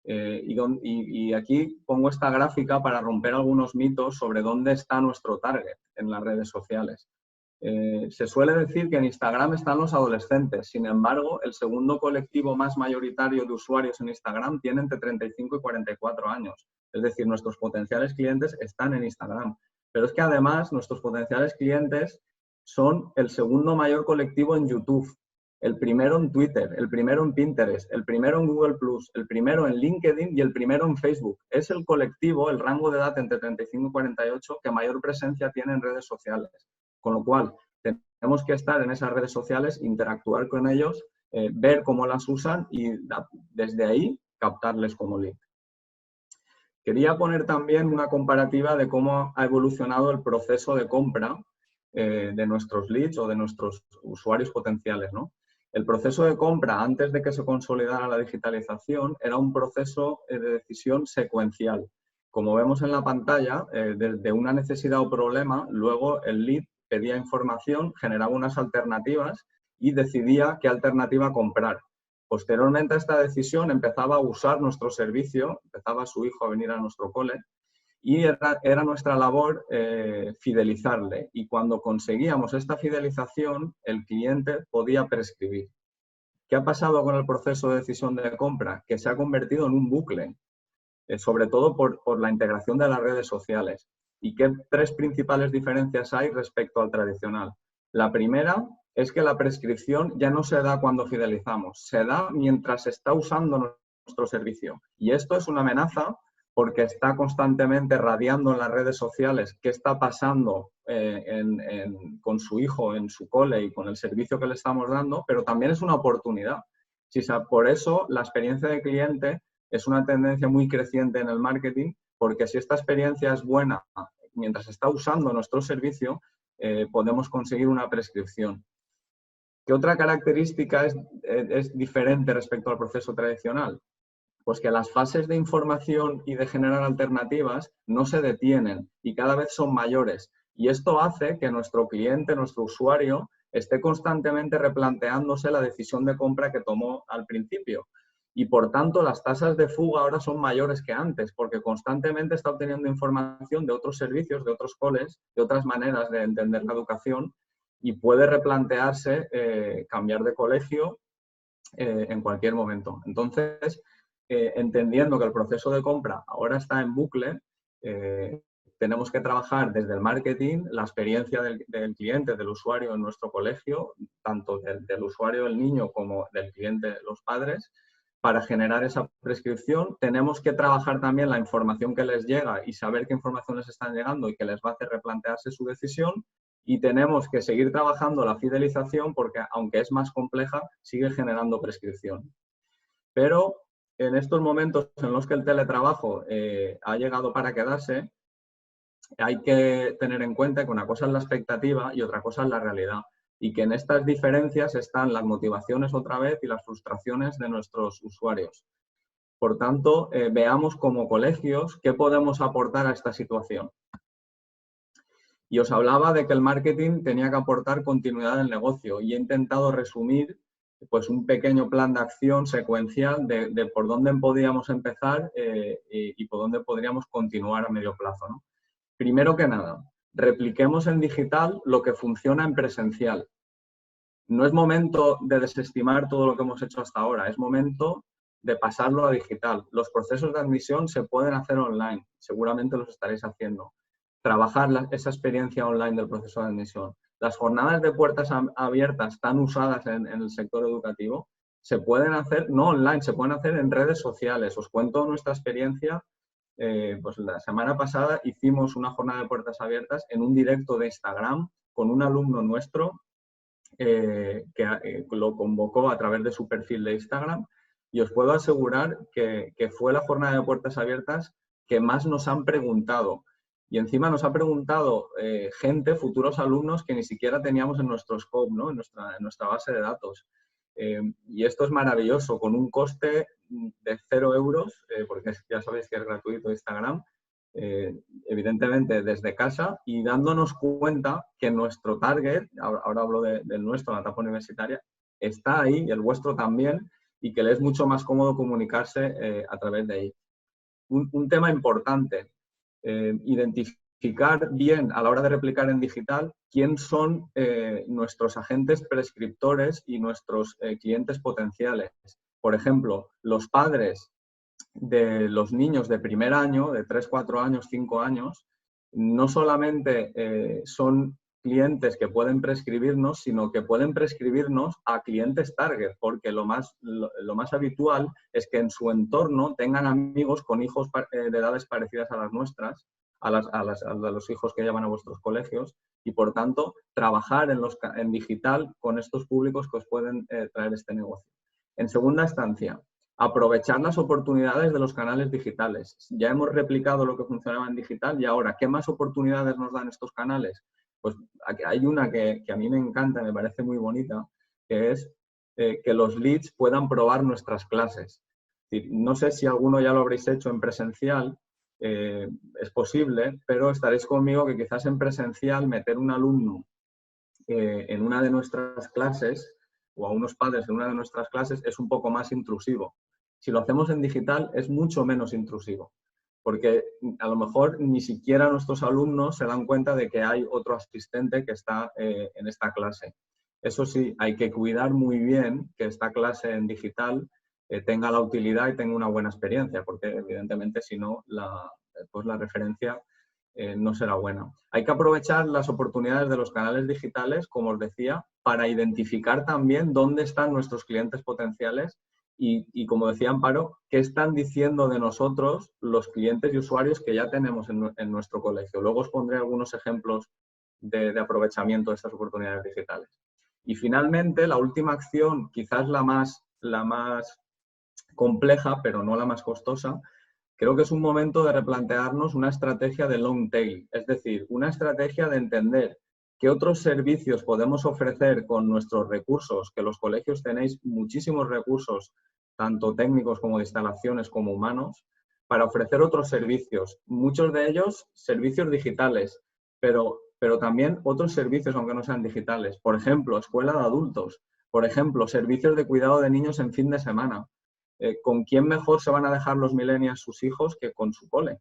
Y aquí pongo esta gráfica para romper algunos mitos sobre dónde está nuestro target en las redes sociales. Se suele decir que en Instagram están los adolescentes, sin embargo, el segundo colectivo más mayoritario de usuarios en Instagram tiene entre 35 y 44 años. Es decir, nuestros potenciales clientes están en Instagram. Pero es que además nuestros potenciales clientes son el segundo mayor colectivo en YouTube, el primero en Twitter, el primero en Pinterest, el primero en Google+, el primero en LinkedIn y el primero en Facebook. Es el colectivo, el rango de edad entre 35 y 48 que mayor presencia tiene en redes sociales. Con lo cual, tenemos que estar en esas redes sociales, interactuar con ellos, ver cómo las usan y desde ahí captarles como lead. Quería poner también una comparativa de cómo ha evolucionado el proceso de compra de nuestros leads o de nuestros usuarios potenciales, ¿no? El proceso de compra, antes de que se consolidara la digitalización, era un proceso de decisión secuencial. Como vemos en la pantalla, desde una necesidad o problema, luego el lead pedía información, generaba unas alternativas y decidía qué alternativa comprar. Posteriormente a esta decisión empezaba a usar nuestro servicio, empezaba su hijo a venir a nuestro cole y era nuestra labor fidelizarle. Y cuando conseguíamos esta fidelización, el cliente podía prescribir. ¿Qué ha pasado con el proceso de decisión de compra? Que se ha convertido en un bucle, sobre todo por la integración de las redes sociales. ¿Y qué tres principales diferencias hay respecto al tradicional? La primera es que la prescripción ya no se da cuando fidelizamos, se da mientras se está usando nuestro servicio. Y esto es una amenaza porque está constantemente radiando en las redes sociales qué está pasando con su hijo en su cole y con el servicio que le estamos dando, pero también es una oportunidad. Por eso la experiencia de cliente es una tendencia muy creciente en el marketing, porque si esta experiencia es buena mientras está usando nuestro servicio, podemos conseguir una prescripción. ¿Qué otra característica es diferente respecto al proceso tradicional? Pues que las fases de información y de generar alternativas no se detienen y cada vez son mayores. Y esto hace que nuestro cliente, nuestro usuario, esté constantemente replanteándose la decisión de compra que tomó al principio. Y por tanto, las tasas de fuga ahora son mayores que antes, porque constantemente está obteniendo información de otros servicios, de otros coles, de otras maneras de entender la educación y puede replantearse cambiar de colegio en cualquier momento. Entonces, entendiendo que el proceso de compra ahora está en bucle, tenemos que trabajar desde el marketing, la experiencia del cliente, del usuario en nuestro colegio, tanto del usuario, el niño, como del cliente, los padres, para generar esa prescripción. Tenemos que trabajar también la información que les llega y saber qué información les están llegando y que les va a hacer replantearse su decisión. Y tenemos que seguir trabajando la fidelización porque, aunque es más compleja, sigue generando prescripción. Pero en estos momentos en los que el teletrabajo ha llegado para quedarse, hay que tener en cuenta que una cosa es la expectativa y otra cosa es la realidad. Y que en estas diferencias están las motivaciones otra vez y las frustraciones de nuestros usuarios. Por tanto, veamos como colegios qué podemos aportar a esta situación. Y os hablaba de que el marketing tenía que aportar continuidad del negocio y he intentado resumir pues, un pequeño plan de acción secuencial de por dónde podíamos empezar y por dónde podríamos continuar a medio plazo, ¿no? Primero que nada, repliquemos en digital lo que funciona en presencial. No es momento de desestimar todo lo que hemos hecho hasta ahora, es momento de pasarlo a digital. Los procesos de admisión se pueden hacer online, seguramente los estaréis haciendo. Trabajar esa experiencia online del proceso de admisión. Las jornadas de puertas abiertas tan usadas en el sector educativo se pueden hacer, no online, se pueden hacer en redes sociales. Os cuento nuestra experiencia. Pues la semana pasada hicimos una jornada de puertas abiertas en un directo de Instagram con un alumno nuestro que lo convocó a través de su perfil de Instagram, y os puedo asegurar que fue la jornada de puertas abiertas que más nos han preguntado. Y encima nos ha preguntado gente, futuros alumnos, que ni siquiera teníamos en nuestro scope, ¿no? en nuestra base de datos. Y esto es maravilloso, con un coste de 0 euros, porque ya sabéis que es gratuito Instagram, evidentemente desde casa, y dándonos cuenta que nuestro target, ahora hablo del nuestro, la etapa universitaria, está ahí, y el vuestro también, y que le es mucho más cómodo comunicarse a través de ahí. Un tema importante, identificar bien a la hora de replicar en digital quién son nuestros agentes prescriptores y nuestros clientes potenciales. Por ejemplo, los padres de los niños de primer año, de 3, 4 años, 5 años, no solamente son clientes que pueden prescribirnos, sino que pueden prescribirnos a clientes target, porque lo más habitual es que en su entorno tengan amigos con hijos de edades parecidas a las nuestras, a los hijos que llevan a vuestros colegios, y por tanto trabajar en digital con estos públicos que os pueden traer este negocio. En segunda instancia, aprovechar las oportunidades de los canales digitales. Ya hemos replicado lo que funcionaba en digital, y ahora, ¿qué más oportunidades nos dan estos canales? Pues hay una que a mí me encanta, me parece muy bonita, que es que los leads puedan probar nuestras clases. No sé si alguno ya lo habréis hecho en presencial, es posible, pero estaréis conmigo que quizás en presencial meter un alumno en una de nuestras clases, o a unos padres en una de nuestras clases, es un poco más intrusivo. Si lo hacemos en digital es mucho menos intrusivo, porque a lo mejor ni siquiera nuestros alumnos se dan cuenta de que hay otro asistente que está en esta clase. Eso sí, hay que cuidar muy bien que esta clase en digital tenga la utilidad y tenga una buena experiencia, porque evidentemente si no, pues la referencia no será buena. Hay que aprovechar las oportunidades de los canales digitales, como os decía, para identificar también dónde están nuestros clientes potenciales y como decía Amparo, qué están diciendo de nosotros los clientes y usuarios que ya tenemos en nuestro colegio. Luego os pondré algunos ejemplos de aprovechamiento de estas oportunidades digitales. Y finalmente, la última acción, quizás la más compleja, pero no la más costosa, creo que es un momento de replantearnos una estrategia de long tail, es decir, una estrategia de entender qué otros servicios podemos ofrecer con nuestros recursos, que los colegios tenéis muchísimos recursos, tanto técnicos como de instalaciones como humanos, para ofrecer otros servicios, muchos de ellos servicios digitales, pero también otros servicios aunque no sean digitales. Por ejemplo, escuela de adultos, por ejemplo, servicios de cuidado de niños en fin de semana. ¿Con quién mejor se van a dejar los millennials sus hijos que con su cole?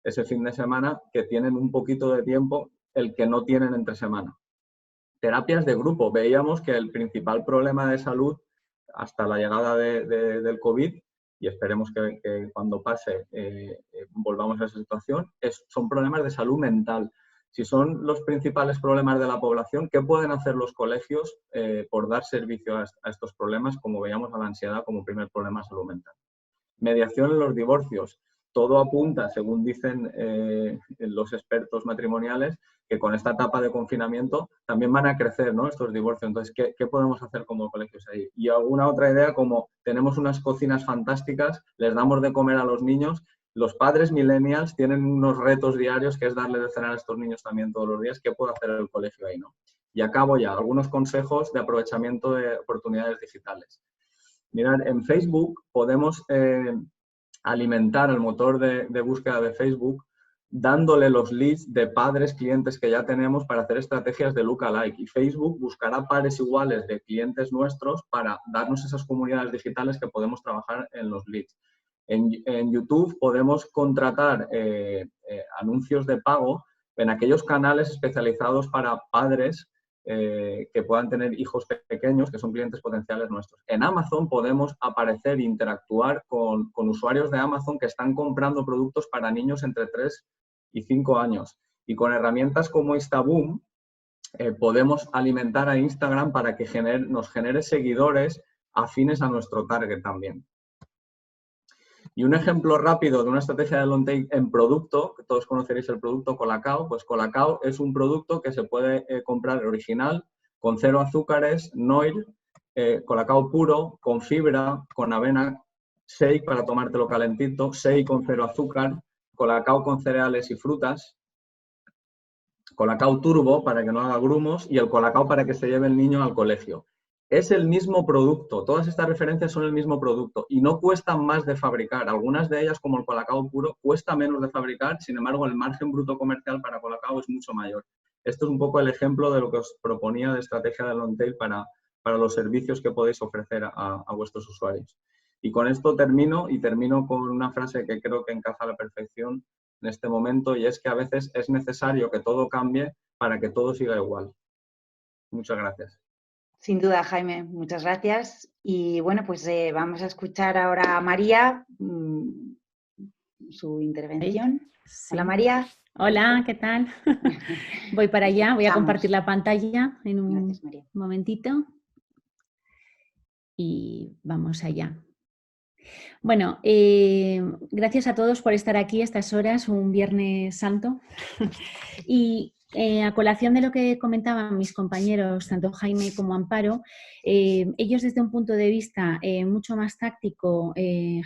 Ese fin de semana que tienen un poquito de tiempo, el que no tienen entre semana. Terapias de grupo. Veíamos que el principal problema de salud hasta la llegada del COVID, y esperemos que cuando pase volvamos a esa situación, son problemas de salud mental. Si son los principales problemas de la población, ¿qué pueden hacer los colegios por dar servicio a estos problemas, como veíamos a la ansiedad como primer problema de salud mental? Mediación en los divorcios. Todo apunta, según dicen los expertos matrimoniales, que con esta etapa de confinamiento también van a crecer, ¿no?, estos divorcios. Entonces, ¿qué podemos hacer como colegios ahí? Y alguna otra idea, como tenemos unas cocinas fantásticas, les damos de comer a los niños. Los padres millennials tienen unos retos diarios que es darle de cenar a estos niños también todos los días. ¿Qué puede hacer el colegio ahí, no? Y acabo ya. Algunos consejos de aprovechamiento de oportunidades digitales. Mirad, en Facebook podemos alimentar el motor de búsqueda de Facebook dándole los leads de padres, clientes que ya tenemos para hacer estrategias de lookalike. Y Facebook buscará pares iguales de clientes nuestros para darnos esas comunidades digitales que podemos trabajar en los leads. En YouTube podemos contratar anuncios de pago en aquellos canales especializados para padres que puedan tener hijos pequeños, que son clientes potenciales nuestros. En Amazon podemos aparecer e interactuar con usuarios de Amazon que están comprando productos para niños entre 3 y 5 años. Y con herramientas como Instaboom podemos alimentar a Instagram para que nos genere seguidores afines a nuestro target también. Y un ejemplo rápido de una estrategia de long tail en producto, que todos conoceréis el producto Colacao, pues Colacao es un producto que se puede comprar original con 0 azúcares, Noir, colacao puro, con fibra, con avena, shake para tomártelo calentito, shake con 0 azúcar, colacao con cereales y frutas, colacao turbo para que no haga grumos y el colacao para que se lleve el niño al colegio. Es el mismo producto, todas estas referencias son el mismo producto y no cuestan más de fabricar. Algunas de ellas, como el colacao puro, cuesta menos de fabricar, sin embargo el margen bruto comercial para colacao es mucho mayor. Esto es un poco el ejemplo de lo que os proponía de estrategia de Longtail para los servicios que podéis ofrecer a vuestros usuarios. Y con esto termino con una frase que creo que encaja a la perfección en este momento, y es que a veces es necesario que todo cambie para que todo siga igual. Muchas gracias. Sin duda, Jaime, muchas gracias. Y bueno, pues vamos a escuchar ahora a María, su intervención. Sí. Hola, María. Hola, ¿qué tal? Voy para allá, voy a compartir la pantalla en un Gracias, momentito. Y vamos allá. Bueno, gracias a todos por estar aquí a estas horas, un Viernes Santo. Y a colación de lo que comentaban mis compañeros, tanto Jaime como Amparo, ellos desde un punto de vista mucho más táctico,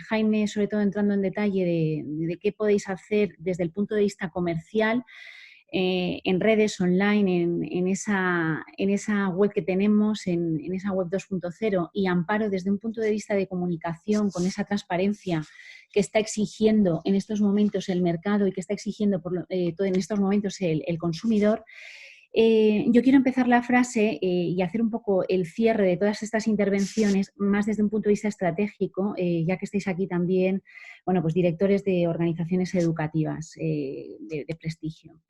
Jaime sobre todo entrando en detalle de qué podéis hacer desde el punto de vista comercial, en redes online, en esa web que tenemos, en esa web 2.0, y Amparo desde un punto de vista de comunicación, con esa transparencia que está exigiendo en estos momentos el mercado y que está exigiendo en estos momentos el consumidor. Yo quiero empezar la frase y hacer un poco el cierre de todas estas intervenciones más desde un punto de vista estratégico, ya que estáis aquí también, bueno, pues directores de organizaciones educativas de prestigio.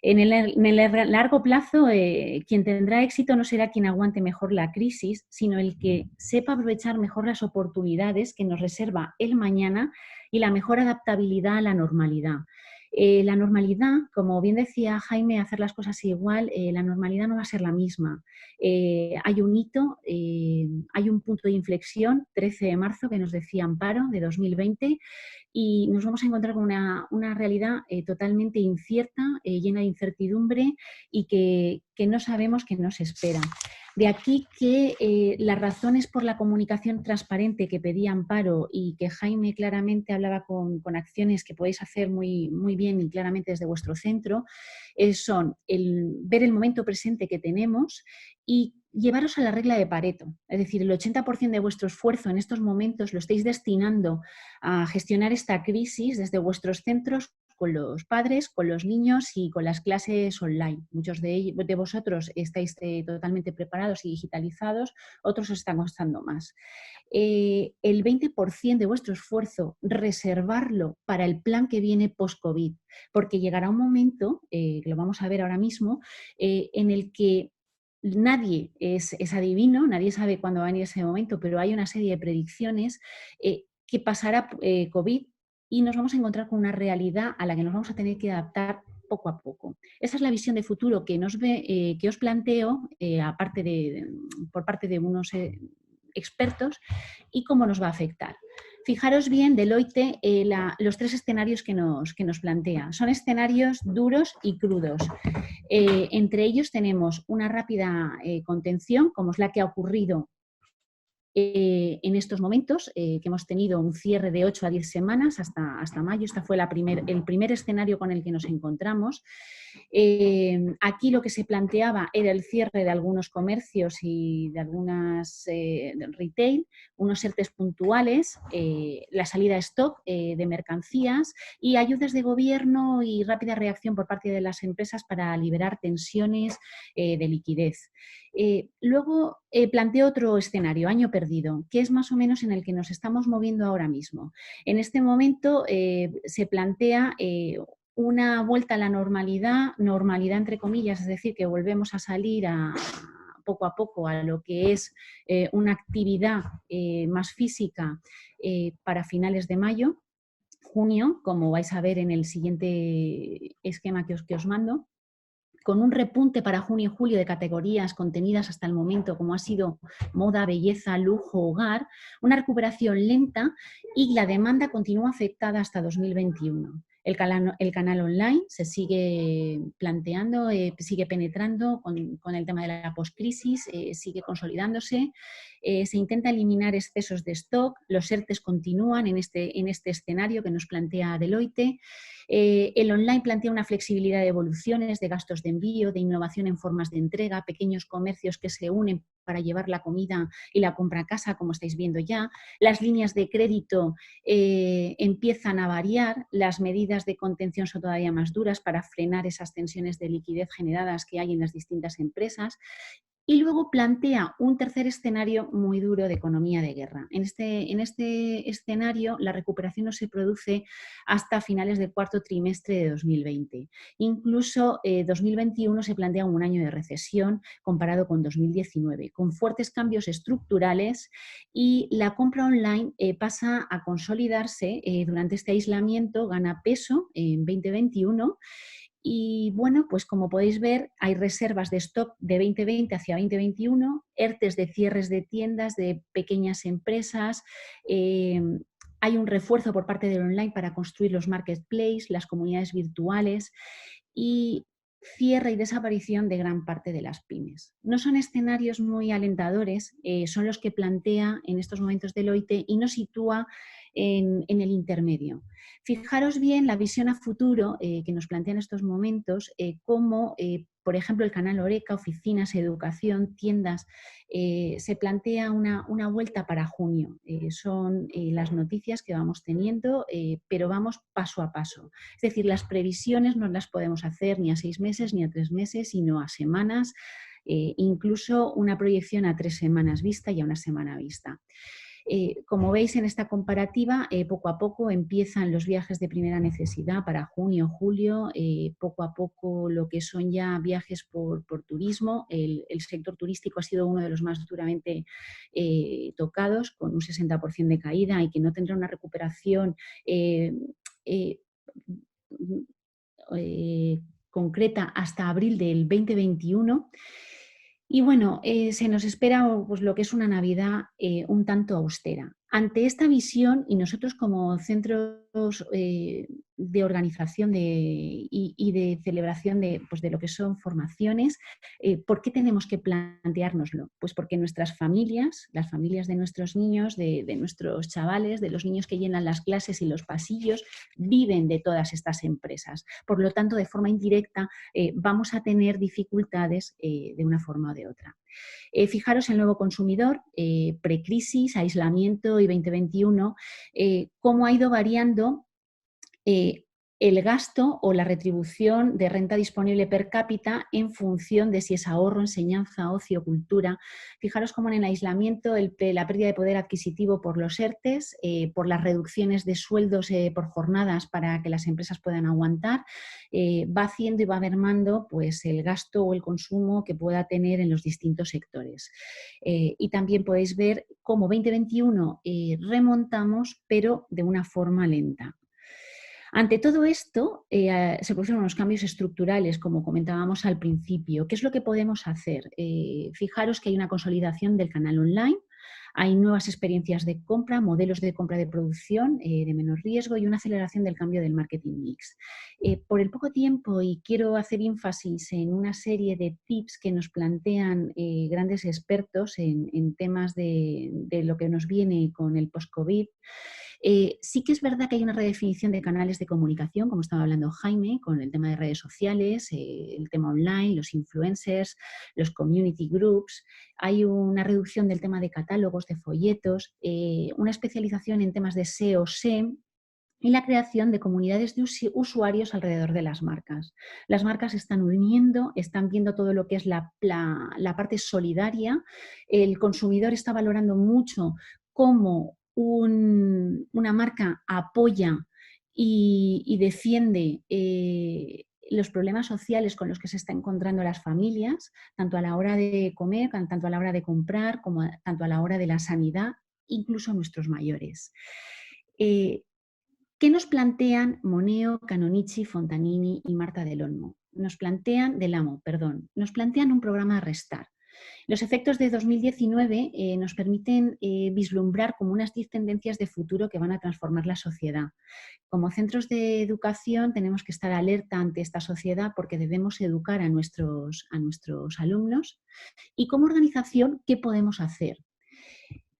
En el largo plazo, quien tendrá éxito no será quien aguante mejor la crisis, sino el que sepa aprovechar mejor las oportunidades que nos reserva el mañana y la mejor adaptabilidad a la normalidad. La normalidad, como bien decía Jaime, hacer las cosas igual, la normalidad no va a ser la misma. Hay un hito, hay un punto de inflexión, 13 de marzo, que nos decía Amparo, de 2020, y nos vamos a encontrar con una realidad totalmente incierta, llena de incertidumbre y que no sabemos qué nos espera. De aquí que las razones por la comunicación transparente que pedía Amparo y que Jaime claramente hablaba con acciones que podéis hacer muy, muy bien y claramente desde vuestro centro, son ver el momento presente que tenemos y llevaros a la regla de Pareto. Es decir, el 80% de vuestro esfuerzo en estos momentos lo estáis destinando a gestionar esta crisis desde vuestros centros, con los padres, con los niños y con las clases online. Muchos de vosotros estáis totalmente preparados y digitalizados, otros os están costando más. El 20% de vuestro esfuerzo, reservarlo para el plan que viene post-COVID, porque llegará un momento, que lo vamos a ver ahora mismo, en el que nadie es adivino, nadie sabe cuándo va a venir ese momento, pero hay una serie de predicciones que pasará COVID y nos vamos a encontrar con una realidad a la que nos vamos a tener que adaptar poco a poco. Esa es la visión de futuro que os planteo, por parte de unos expertos, y cómo nos va a afectar. Fijaros bien, Deloitte, los 3 escenarios que nos plantea. Son escenarios duros y crudos. Entre ellos tenemos una rápida contención, como es la que ha ocurrido en estos momentos, que hemos tenido un cierre de 8 a 10 semanas hasta mayo. Este fue el primer escenario con el que nos encontramos. Aquí lo que se planteaba era el cierre de algunos comercios y de algunas retail, unos ERTEs puntuales, la salida a stock de mercancías y ayudas de gobierno y rápida reacción por parte de las empresas para liberar tensiones de liquidez. Luego planteo otro escenario, año perdido, que es más o menos en el que nos estamos moviendo ahora mismo. En este momento se plantea una vuelta a la normalidad entre comillas, es decir, que volvemos a salir poco a poco a lo que es una actividad más física para finales de mayo, junio, como vais a ver en el siguiente esquema que os mando, con un repunte para junio y julio de categorías contenidas hasta el momento, como ha sido moda, belleza, lujo, hogar, una recuperación lenta y la demanda continúa afectada hasta 2021. El canal online se sigue planteando, sigue penetrando con el tema de la postcrisis, sigue consolidándose. Se intenta eliminar excesos de stock, los ERTEs continúan en este escenario que nos plantea Deloitte. El online plantea una flexibilidad de evoluciones, de gastos de envío, de innovación en formas de entrega, pequeños comercios que se unen para llevar la comida y la compra a casa, como estáis viendo ya. Las líneas de crédito empiezan a variar, las medidas de contención son todavía más duras para frenar esas tensiones de liquidez generadas que hay en las distintas empresas. Y luego plantea un tercer escenario muy duro de economía de guerra. En este escenario, la recuperación no se produce hasta finales del cuarto trimestre de 2020. Incluso 2021 se plantea un año de recesión comparado con 2019, con fuertes cambios estructurales, y la compra online pasa a consolidarse durante este aislamiento, gana peso en 2021. Y bueno, pues como podéis ver, hay reservas de stock de 2020 hacia 2021, ERTEs de cierres de tiendas, de pequeñas empresas. Hay un refuerzo por parte del online para construir los marketplaces, las comunidades virtuales y cierre y desaparición de gran parte de las pymes. No son escenarios muy alentadores, son los que plantea en estos momentos Deloitte y nos sitúa en el intermedio. Fijaros bien la visión a futuro que nos plantea en estos momentos, cómo, por ejemplo, el canal Horeca, oficinas, educación, tiendas, se plantea una vuelta para junio. Son las noticias que vamos teniendo, pero vamos paso a paso. Es decir, las previsiones no las podemos hacer ni a 6 meses ni a 3 meses, sino a semanas, incluso una proyección a 3 semanas vista y a una semana vista. Como veis en esta comparativa, poco a poco empiezan los viajes de primera necesidad para junio, julio, poco a poco lo que son ya viajes por turismo. El sector turístico ha sido uno de los más duramente tocados, con un 60% de caída, y que no tendrá una recuperación concreta hasta abril del 2021. Y bueno, se nos espera pues, lo que es una Navidad un tanto austera. Ante esta visión, y nosotros como centros de organización y de celebración pues, de lo que son formaciones, ¿por qué tenemos que planteárnoslo? Pues porque nuestras familias, las familias de nuestros niños, de nuestros chavales, de los niños que llenan las clases y los pasillos, viven de todas estas empresas. Por lo tanto, de forma indirecta, vamos a tener dificultades de una forma o de otra. Fijaros el nuevo consumidor, precrisis, aislamiento y 2021, cómo ha ido variando el gasto o la retribución de renta disponible per cápita en función de si es ahorro, enseñanza, ocio, cultura. Fijaros cómo en el aislamiento la pérdida de poder adquisitivo por los ERTEs, por las reducciones de sueldos por jornadas para que las empresas puedan aguantar, va haciendo y va mermando pues, el gasto o el consumo que pueda tener en los distintos sectores. Y también podéis ver cómo 2021 remontamos, pero de una forma lenta. Ante todo esto, se producen unos cambios estructurales, como comentábamos al principio. ¿Qué es lo que podemos hacer? Fijaros que hay una consolidación del canal online, hay nuevas experiencias de compra, modelos de compra de producción de menor riesgo y una aceleración del cambio del marketing mix. Por el poco tiempo, y quiero hacer énfasis en una serie de tips que nos plantean grandes expertos en temas de lo que nos viene con el post-COVID, sí que es verdad que hay una redefinición de canales de comunicación, como estaba hablando Jaime, con el tema de redes sociales, el tema online, los influencers, los community groups. Hay una reducción del tema de catálogos, de folletos, una especialización en temas de SEO, SEM, y la creación de comunidades de usuarios alrededor de las marcas. Las marcas se están uniendo, están viendo todo lo que es la parte solidaria. El consumidor está valorando mucho cómo una marca apoya y defiende los problemas sociales con los que se están encontrando las familias, tanto a la hora de comer, tanto a la hora de comprar, como tanto a la hora de la sanidad, incluso nuestros mayores. ¿Qué nos plantean Moneo, Canonici, Fontanini y Marta Del Amo? Nos plantean un programa Restart. Los efectos de 2019 nos permiten vislumbrar como unas 10 tendencias de futuro que van a transformar la sociedad. Como centros de educación tenemos que estar alerta ante esta sociedad porque debemos educar a nuestros alumnos. Y como organización, ¿qué podemos hacer?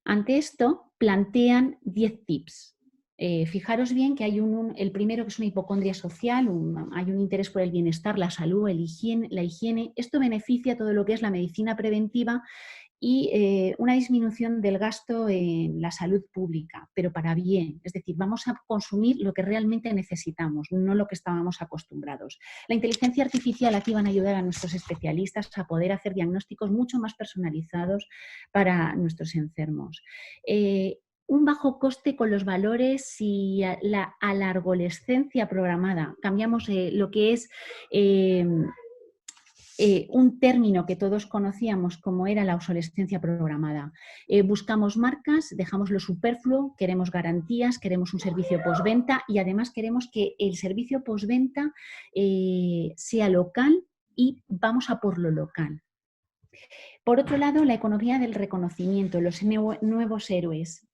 Ante esto, plantean 10 tips. Fijaros bien que hay el primero, que es una hipocondria social, hay un interés por el bienestar, la salud, la higiene. Esto beneficia todo lo que es la medicina preventiva y una disminución del gasto en la salud pública, pero para bien. Es decir, vamos a consumir lo que realmente necesitamos, no lo que estábamos acostumbrados. La inteligencia artificial aquí van a ayudar a nuestros especialistas a poder hacer diagnósticos mucho más personalizados para nuestros enfermos. Un bajo coste con los valores y la alargolescencia programada. Cambiamos lo que es un término que todos conocíamos como era la obsolescencia programada. Buscamos marcas, dejamos lo superfluo, queremos garantías, queremos un servicio postventa y además queremos que el servicio postventa sea local y vamos a por lo local. Por otro lado, la economía del reconocimiento, los nuevos héroes.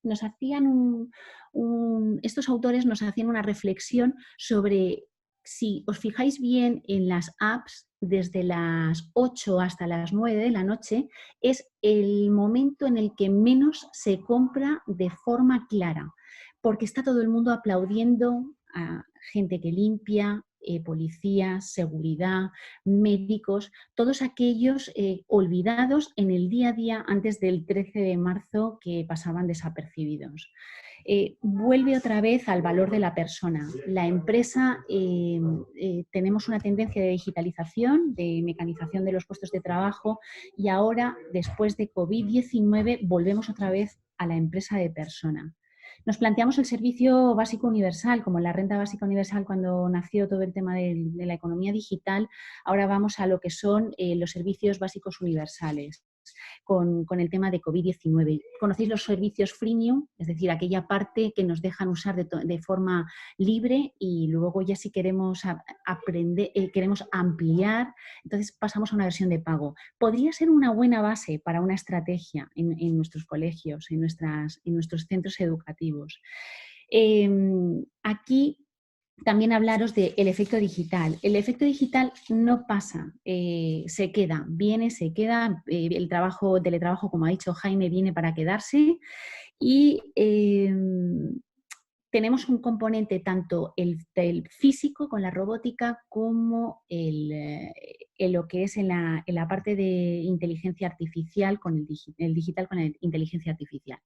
Estos autores nos hacían una reflexión sobre, si os fijáis bien en las apps, desde las 8 hasta las 9 de la noche, es el momento en el que menos se compra de forma clara, porque está todo el mundo aplaudiendo a gente que limpia, policías, seguridad, médicos, todos aquellos olvidados en el día a día antes del 13 de marzo que pasaban desapercibidos. Vuelve otra vez al valor de la persona. La empresa, tenemos una tendencia de digitalización, de mecanización de los puestos de trabajo y ahora, después de COVID-19, volvemos otra vez a la empresa de persona. Nos planteamos el servicio básico universal, como la renta básica universal cuando nació todo el tema de la economía digital. Ahora vamos a lo que son los servicios básicos universales. Con el tema de COVID-19. ¿Conocéis los servicios freemium? Es decir, aquella parte que nos dejan usar de forma libre y luego ya si queremos aprender, queremos ampliar, entonces pasamos a una versión de pago. Podría ser una buena base para una estrategia en nuestros colegios, en nuestros centros educativos. Aquí también hablaros del efecto digital. El efecto digital no pasa, se queda, viene, se queda, el teletrabajo, como ha dicho Jaime, viene para quedarse y tenemos un componente tanto el físico con la robótica como lo que es en la parte de inteligencia artificial, con el digital con la inteligencia artificial.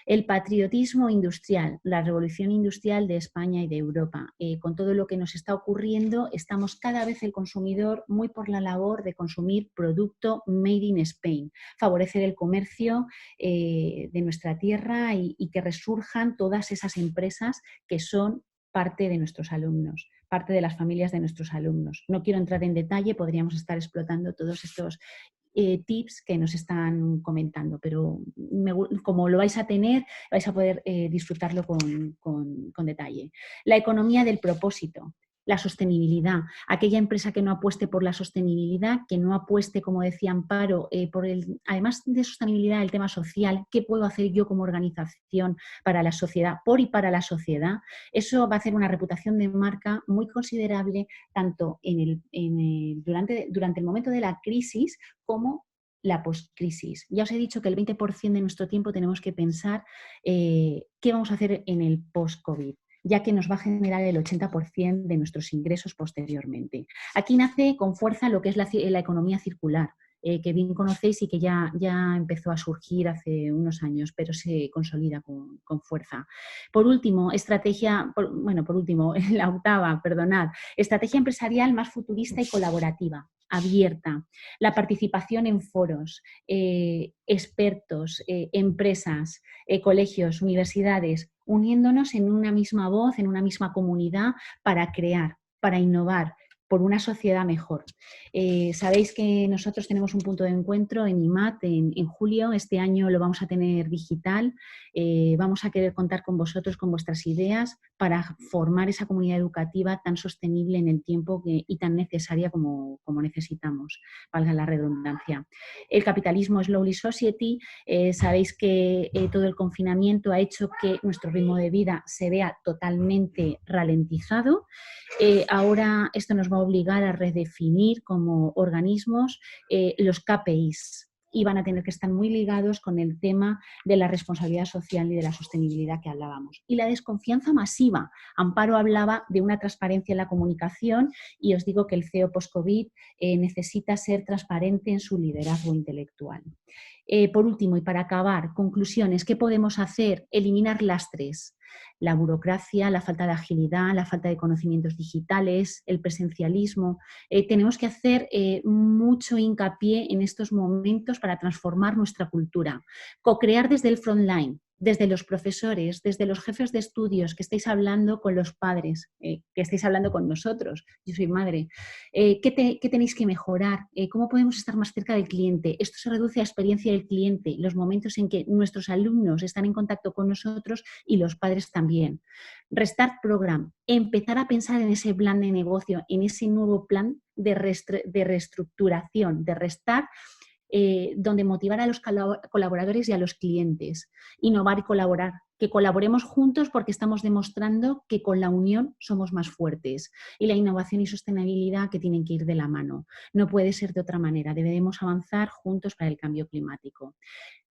El patriotismo industrial, la revolución industrial de España y de Europa. Con todo lo que nos está ocurriendo, estamos cada vez el consumidor muy por la labor de consumir producto made in Spain, favorecer el comercio de nuestra tierra y que resurjan todas esas empresas que son parte de nuestros alumnos, parte de las familias de nuestros alumnos. No quiero entrar en detalle, podríamos estar explotando todos estos tips que nos están comentando, pero como lo vais a tener, vais a poder disfrutarlo con detalle. La economía del propósito, la sostenibilidad, aquella empresa que no apueste por la sostenibilidad, que no apueste, como decía Amparo, además de sostenibilidad, el tema social, ¿qué puedo hacer yo como organización para la sociedad, por y para la sociedad? Eso va a hacer una reputación de marca muy considerable tanto durante el momento de la crisis como la postcrisis. Ya os he dicho que el 20% de nuestro tiempo tenemos que pensar qué vamos a hacer en el post-COVID, ya que nos va a generar el 80% de nuestros ingresos posteriormente. Aquí nace con fuerza lo que es la economía circular, que bien conocéis y que ya empezó a surgir hace unos años, pero se consolida con fuerza. Por último, la octava, perdonad, estrategia empresarial más futurista y colaborativa, abierta, la participación en foros, expertos, empresas, colegios, universidades, uniéndonos en una misma voz, en una misma comunidad para crear, para innovar, por una sociedad mejor. Sabéis que nosotros tenemos un punto de encuentro en IMAT en julio. Este año lo vamos a tener digital. Vamos a querer contar con vosotros, con vuestras ideas, para formar esa comunidad educativa tan sostenible en el tiempo y tan necesaria como necesitamos, valga la redundancia. El capitalismo Slowly Society, sabéis que todo el confinamiento ha hecho que nuestro ritmo de vida se vea totalmente ralentizado. Ahora esto nos va a obligar a redefinir como organismos los KPIs, y van a tener que estar muy ligados con el tema de la responsabilidad social y de la sostenibilidad que hablábamos. Y la desconfianza masiva. Amparo hablaba de una transparencia en la comunicación y os digo que el CEO post-COVID necesita ser transparente en su liderazgo intelectual. Por último, y para acabar, conclusiones, ¿qué podemos hacer? Eliminar lastres. La burocracia, la falta de agilidad, la falta de conocimientos digitales, el presencialismo. Tenemos que hacer mucho hincapié en estos momentos para transformar nuestra cultura. Co-crear desde el frontline, desde los profesores, desde los jefes de estudios, que estéis hablando con los padres, que estéis hablando con nosotros. Yo soy madre. ¿Qué tenéis que mejorar? ¿Cómo podemos estar más cerca del cliente? Esto se reduce a experiencia del cliente, los momentos en que nuestros alumnos están en contacto con nosotros y los padres también. Restart Program, empezar a pensar en ese plan de negocio, en ese nuevo plan de reestructuración, de restart, donde motivar a los colaboradores y a los clientes, innovar y colaborar, que colaboremos juntos porque estamos demostrando que con la unión somos más fuertes, y la innovación y sostenibilidad que tienen que ir de la mano. No puede ser de otra manera, debemos avanzar juntos para el cambio climático.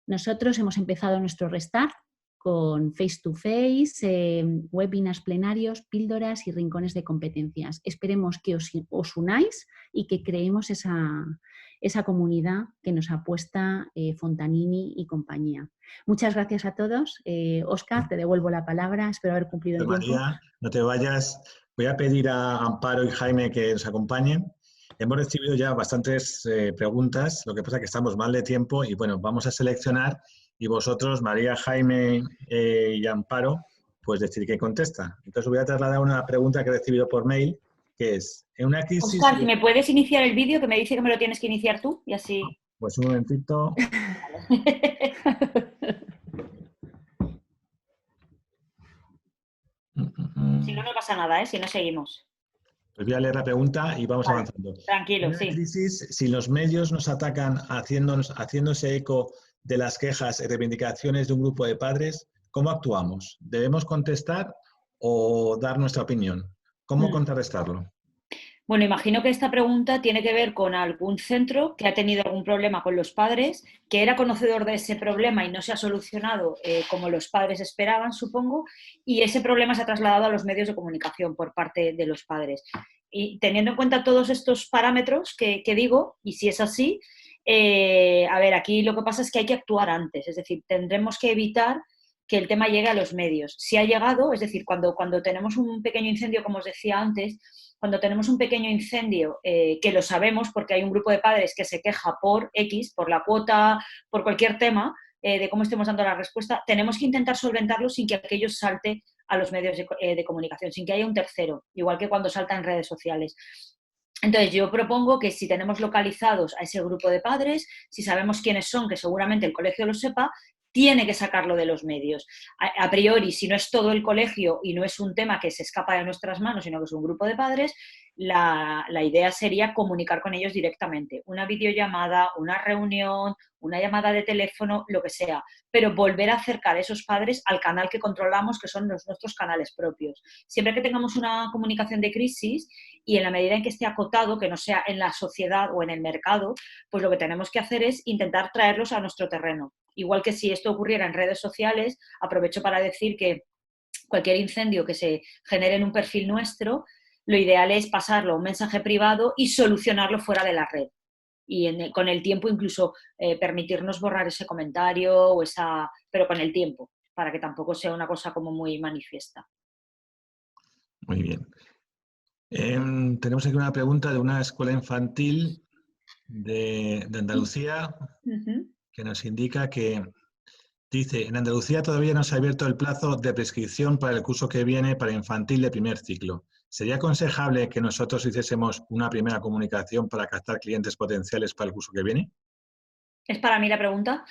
Nosotros hemos empezado nuestro restart con face-to-face, webinars plenarios, píldoras y rincones de competencias. Esperemos que os unáis y que creemos esa comunidad que nos apuesta Fontanini y compañía. Muchas gracias a todos. Óscar, te devuelvo la palabra. Espero haber cumplido el tiempo. María, no te vayas. Voy a pedir a Amparo y Jaime que nos acompañen. Hemos recibido ya bastantes preguntas, lo que pasa es que estamos mal de tiempo y bueno, vamos a seleccionar y vosotros, María, Jaime y Amparo, pues decir qué contesta. Entonces voy a trasladar una pregunta que he recibido por mail, que es, en una crisis... Óscar, ¿me puedes iniciar el vídeo? Que me dice que me lo tienes que iniciar tú y así... Pues un momentito. Si no, no pasa nada, ¿eh? Si no, seguimos. Pues voy a leer la pregunta y vamos avanzando. Tranquilo, en una sí. crisis, si los medios nos atacan haciéndose eco de las quejas y reivindicaciones de un grupo de padres, ¿cómo actuamos? ¿Debemos contestar o dar nuestra opinión? ¿Cómo contrarrestarlo? Bueno, imagino que esta pregunta tiene que ver con algún centro que ha tenido algún problema con los padres, que era conocedor de ese problema y no se ha solucionado como los padres esperaban, supongo, y ese problema se ha trasladado a los medios de comunicación por parte de los padres. Y teniendo en cuenta todos estos parámetros que digo, y si es así, a ver, aquí lo que pasa es que hay que actuar antes, es decir, tendremos que evitar que el tema llegue a los medios. Si ha llegado, es decir, cuando tenemos un pequeño incendio, como os decía antes, cuando tenemos un pequeño incendio, que lo sabemos porque hay un grupo de padres que se queja por X, por la cuota, por cualquier tema, de cómo estemos dando la respuesta, tenemos que intentar solventarlo sin que aquello salte a los medios de comunicación, sin que haya un tercero, igual que cuando salta en redes sociales. Entonces, yo propongo que si tenemos localizados a ese grupo de padres, si sabemos quiénes son, que seguramente el colegio lo sepa, tiene que sacarlo de los medios. A priori, si no es todo el colegio y no es un tema que se escapa de nuestras manos, sino que es un grupo de padres, la idea sería comunicar con ellos directamente. Una videollamada, una reunión, una llamada de teléfono, lo que sea. Pero volver a acercar a esos padres al canal que controlamos, que son nuestros canales propios. Siempre que tengamos una comunicación de crisis y en la medida en que esté acotado, que no sea en la sociedad o en el mercado, pues lo que tenemos que hacer es intentar traerlos a nuestro terreno. Igual que si esto ocurriera en redes sociales, aprovecho para decir que cualquier incendio que se genere en un perfil nuestro, lo ideal es pasarlo a un mensaje privado y solucionarlo fuera de la red. Y con el tiempo incluso permitirnos borrar ese comentario, pero con el tiempo, para que tampoco sea una cosa como muy manifiesta. Muy bien. Tenemos aquí una pregunta de una escuela infantil de Andalucía. Que nos indica que, dice, en Andalucía todavía no se ha abierto el plazo de prescripción para el curso que viene para infantil de primer ciclo. ¿sería aconsejable que nosotros hiciésemos una primera comunicación para captar clientes potenciales para el curso que viene? ¿Es para mí la pregunta?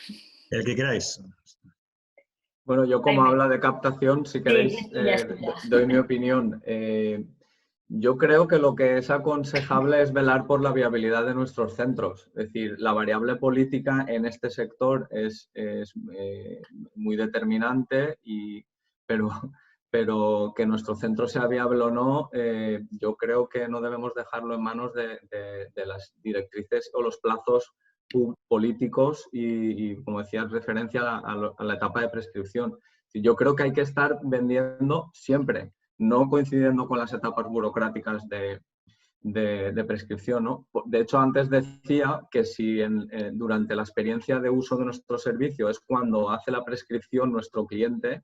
El que queráis. Bueno, yo como Jaime. habla de captación, si queréis, Ya es tuya. doy mi opinión. Yo creo que lo que es aconsejable es velar por la viabilidad de nuestros centros. Es decir, la variable política en este sector es muy determinante, pero que nuestro centro sea viable o no, yo creo que no debemos dejarlo en manos de las directrices o los plazos políticos y como decías, referencia a la etapa de prescripción. Yo creo que hay que estar vendiendo siempre, no coincidiendo con las etapas burocráticas de prescripción, ¿no? De hecho, antes decía que si durante la experiencia de uso de nuestro servicio es cuando hace la prescripción nuestro cliente,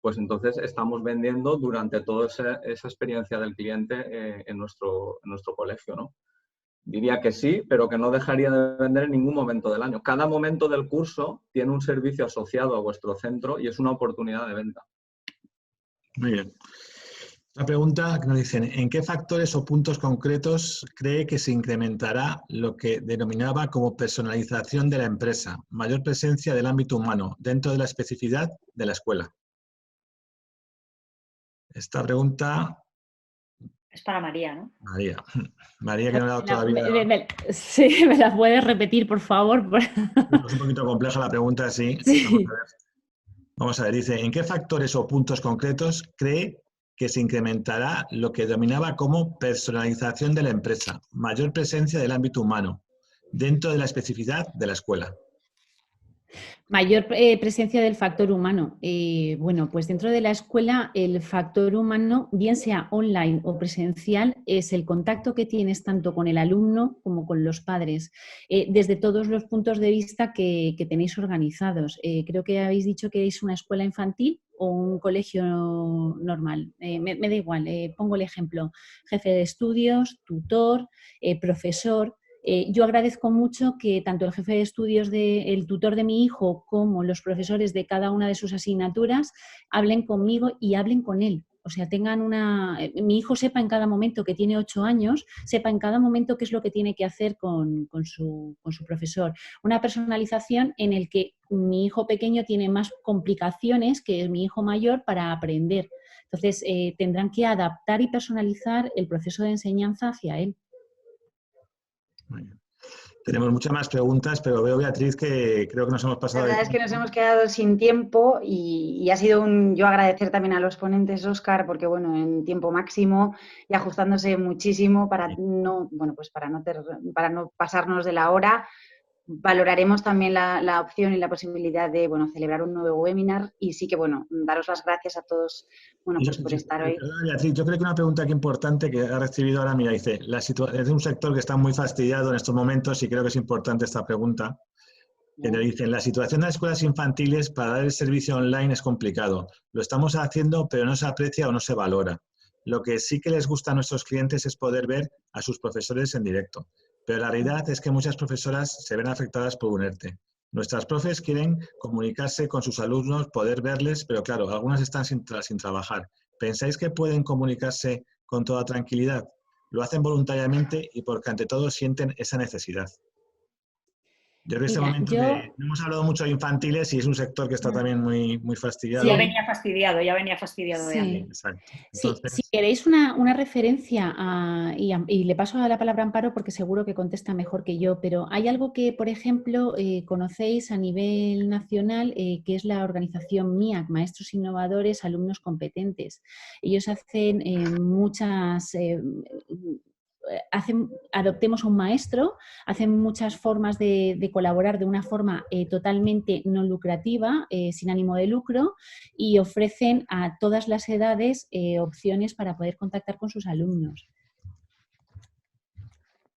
pues entonces estamos vendiendo durante toda esa experiencia del cliente en nuestro colegio, ¿no? Diría que sí, pero que no dejaría de vender en ningún momento del año. Cada momento del curso tiene un servicio asociado a vuestro centro y es una oportunidad de venta. Muy bien. La pregunta que nos dicen, ¿en qué factores o puntos concretos cree que se incrementará lo que denominaba como personalización de la empresa, mayor presencia del ámbito humano dentro de la especificidad de la escuela? Esta pregunta... Es para María, ¿no? María. María, que no le ha dado todavía... Sí, me la puedes repetir, por favor. Es un poquito compleja la pregunta, sí. Sí. Vamos a ver, dice, ¿en qué factores o puntos concretos cree que se incrementará lo que denominaba como personalización de la empresa, mayor presencia del ámbito humano, dentro de la especificidad de la escuela? Mayor presencia del factor humano. Bueno, pues dentro de la escuela el factor humano, bien sea online o presencial, es el contacto que tienes tanto con el alumno como con los padres, desde todos los puntos de vista que tenéis organizados. Creo que habéis dicho que es una escuela infantil o un colegio normal. Me da igual, pongo el ejemplo. Jefe de estudios, tutor, profesor. Yo agradezco mucho que tanto el jefe de estudios el tutor de mi hijo como los profesores de cada una de sus asignaturas hablen conmigo y hablen con él. O sea, mi hijo sepa en cada momento, que tiene 8 años, sepa en cada momento qué es lo que tiene que hacer con su profesor. Una personalización en el que mi hijo pequeño tiene más complicaciones que mi hijo mayor para aprender. Entonces, tendrán que adaptar y personalizar el proceso de enseñanza hacia él. Muy bien. Tenemos muchas más preguntas, pero veo, Beatriz, que creo que nos hemos pasado. La verdad es que nos hemos quedado sin tiempo y ha sido yo agradecer también a los ponentes, Óscar, porque bueno, en tiempo máximo y ajustándose muchísimo para no pasarnos de la hora. Valoraremos también la opción y la posibilidad de celebrar un nuevo webinar y sí que daros las gracias a todos pues por estar hoy. Beatriz, yo creo que una pregunta aquí importante que ha recibido ahora, mira, dice, es de un sector que está muy fastidiado en estos momentos y creo que es importante esta pregunta. Que le dicen, la situación de las escuelas infantiles para dar el servicio online es complicado. Lo estamos haciendo, pero no se aprecia o no se valora. Lo que sí que les gusta a nuestros clientes es poder ver a sus profesores en directo. Pero la realidad es que muchas profesoras se ven afectadas por un ERTE. Nuestras profes quieren comunicarse con sus alumnos, poder verles, pero claro, algunas están sin trabajar. ¿Pensáis que pueden comunicarse con toda tranquilidad? Lo hacen voluntariamente y porque ante todo sienten esa necesidad. Yo creo que este momento hemos hablado mucho de infantiles y es un sector que está también muy, muy fastidiado. Sí, ya venía fastidiado sí. de antes. Exacto. Entonces... Si queréis una referencia, y le paso la palabra a Amparo porque seguro que contesta mejor que yo, pero hay algo que, por ejemplo, conocéis a nivel nacional, que es la organización MIAC, Maestros Innovadores, Alumnos Competentes. Ellos hacen adoptemos a un maestro, hacen muchas formas de colaborar de una forma totalmente no lucrativa, sin ánimo de lucro, y ofrecen a todas las edades opciones para poder contactar con sus alumnos.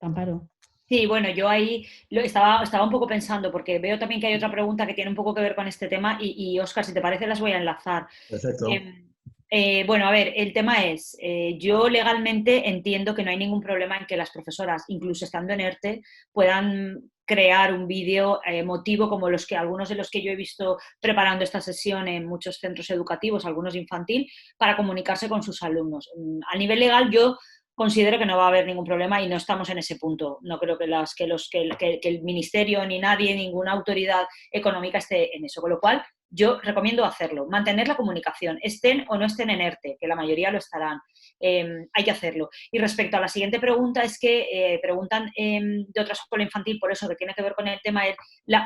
Amparo. Sí, bueno, yo ahí estaba un poco pensando, porque veo también que hay otra pregunta que tiene un poco que ver con este tema y Óscar, si te parece, las voy a enlazar. Perfecto. Bueno, a ver, el tema es, yo legalmente entiendo que no hay ningún problema en que las profesoras, incluso estando en ERTE, puedan crear un vídeo emotivo como algunos de los que yo he visto preparando esta sesión en muchos centros educativos, algunos infantil, para comunicarse con sus alumnos. A nivel legal yo considero que no va a haber ningún problema y no estamos en ese punto. No creo que el ministerio ni nadie, ninguna autoridad económica esté en eso, con lo cual yo recomiendo hacerlo, mantener la comunicación, estén o no estén en ERTE, que la mayoría lo estarán, hay que hacerlo. Y respecto a la siguiente pregunta, es que preguntan de otra escuela infantil, por eso que tiene que ver con el tema,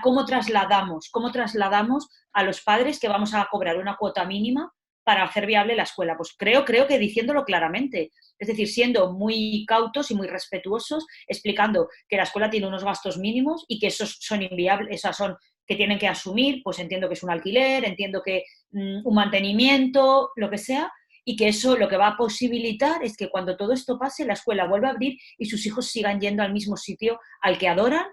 cómo trasladamos a los padres que vamos a cobrar una cuota mínima para hacer viable la escuela. Pues creo que diciéndolo claramente, es decir, siendo muy cautos y muy respetuosos, explicando que la escuela tiene unos gastos mínimos y que esos son inviables, esas son que tienen que asumir, pues entiendo que es un alquiler, entiendo que un mantenimiento, lo que sea, y que eso lo que va a posibilitar es que cuando todo esto pase, la escuela vuelva a abrir y sus hijos sigan yendo al mismo sitio al que adoran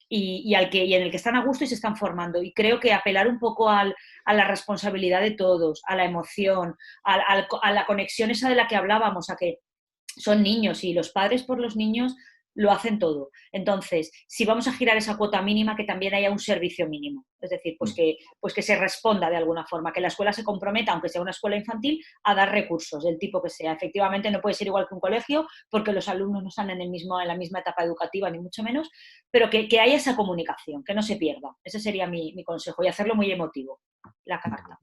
y en el que están a gusto y se están formando. Y creo que apelar un poco a la responsabilidad de todos, a la emoción, a la conexión esa de la que hablábamos, a que son niños y los padres por los niños lo hacen todo. Entonces, si vamos a girar esa cuota mínima, que también haya un servicio mínimo. Es decir, pues que se responda de alguna forma, que la escuela se comprometa, aunque sea una escuela infantil, a dar recursos del tipo que sea. Efectivamente, no puede ser igual que un colegio, porque los alumnos no están en la misma etapa educativa, ni mucho menos, pero que haya esa comunicación, que no se pierda. Ese sería mi consejo, y hacerlo muy emotivo, la carta.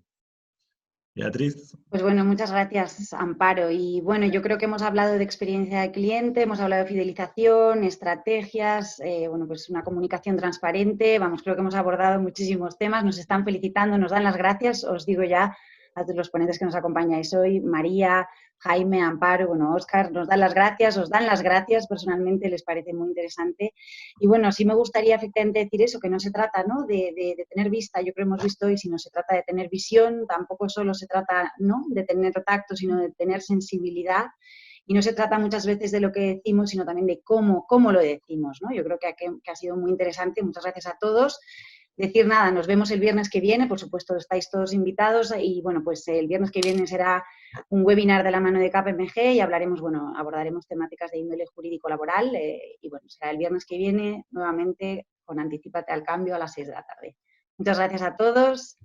Beatriz. Pues bueno, muchas gracias, Amparo. Y bueno, yo creo que hemos hablado de experiencia de cliente, hemos hablado de fidelización, estrategias, bueno, pues una comunicación transparente. Vamos, creo que hemos abordado muchísimos temas. Nos están felicitando, nos dan las gracias. Os digo ya a todos los ponentes que nos acompañáis hoy, María, Jaime, Amparo, bueno, Óscar, nos dan las gracias, os dan las gracias, personalmente les parece muy interesante. Y bueno, sí me gustaría efectivamente decir eso, que no se trata, ¿no?, de tener vista, yo creo que hemos visto hoy, sino se trata de tener visión, tampoco solo se trata, ¿no?, de tener tacto, sino de tener sensibilidad. Y no se trata muchas veces de lo que decimos, sino también de cómo lo decimos, ¿no? Yo creo que ha sido muy interesante. Muchas gracias a todos. Decir nada, nos vemos el viernes que viene, por supuesto estáis todos invitados y bueno, pues el viernes que viene será un webinar de la mano de KPMG y hablaremos, bueno, abordaremos temáticas de índole jurídico-laboral y bueno, será el viernes que viene nuevamente con Anticípate al Cambio a las 6 de la tarde. Muchas gracias a todos.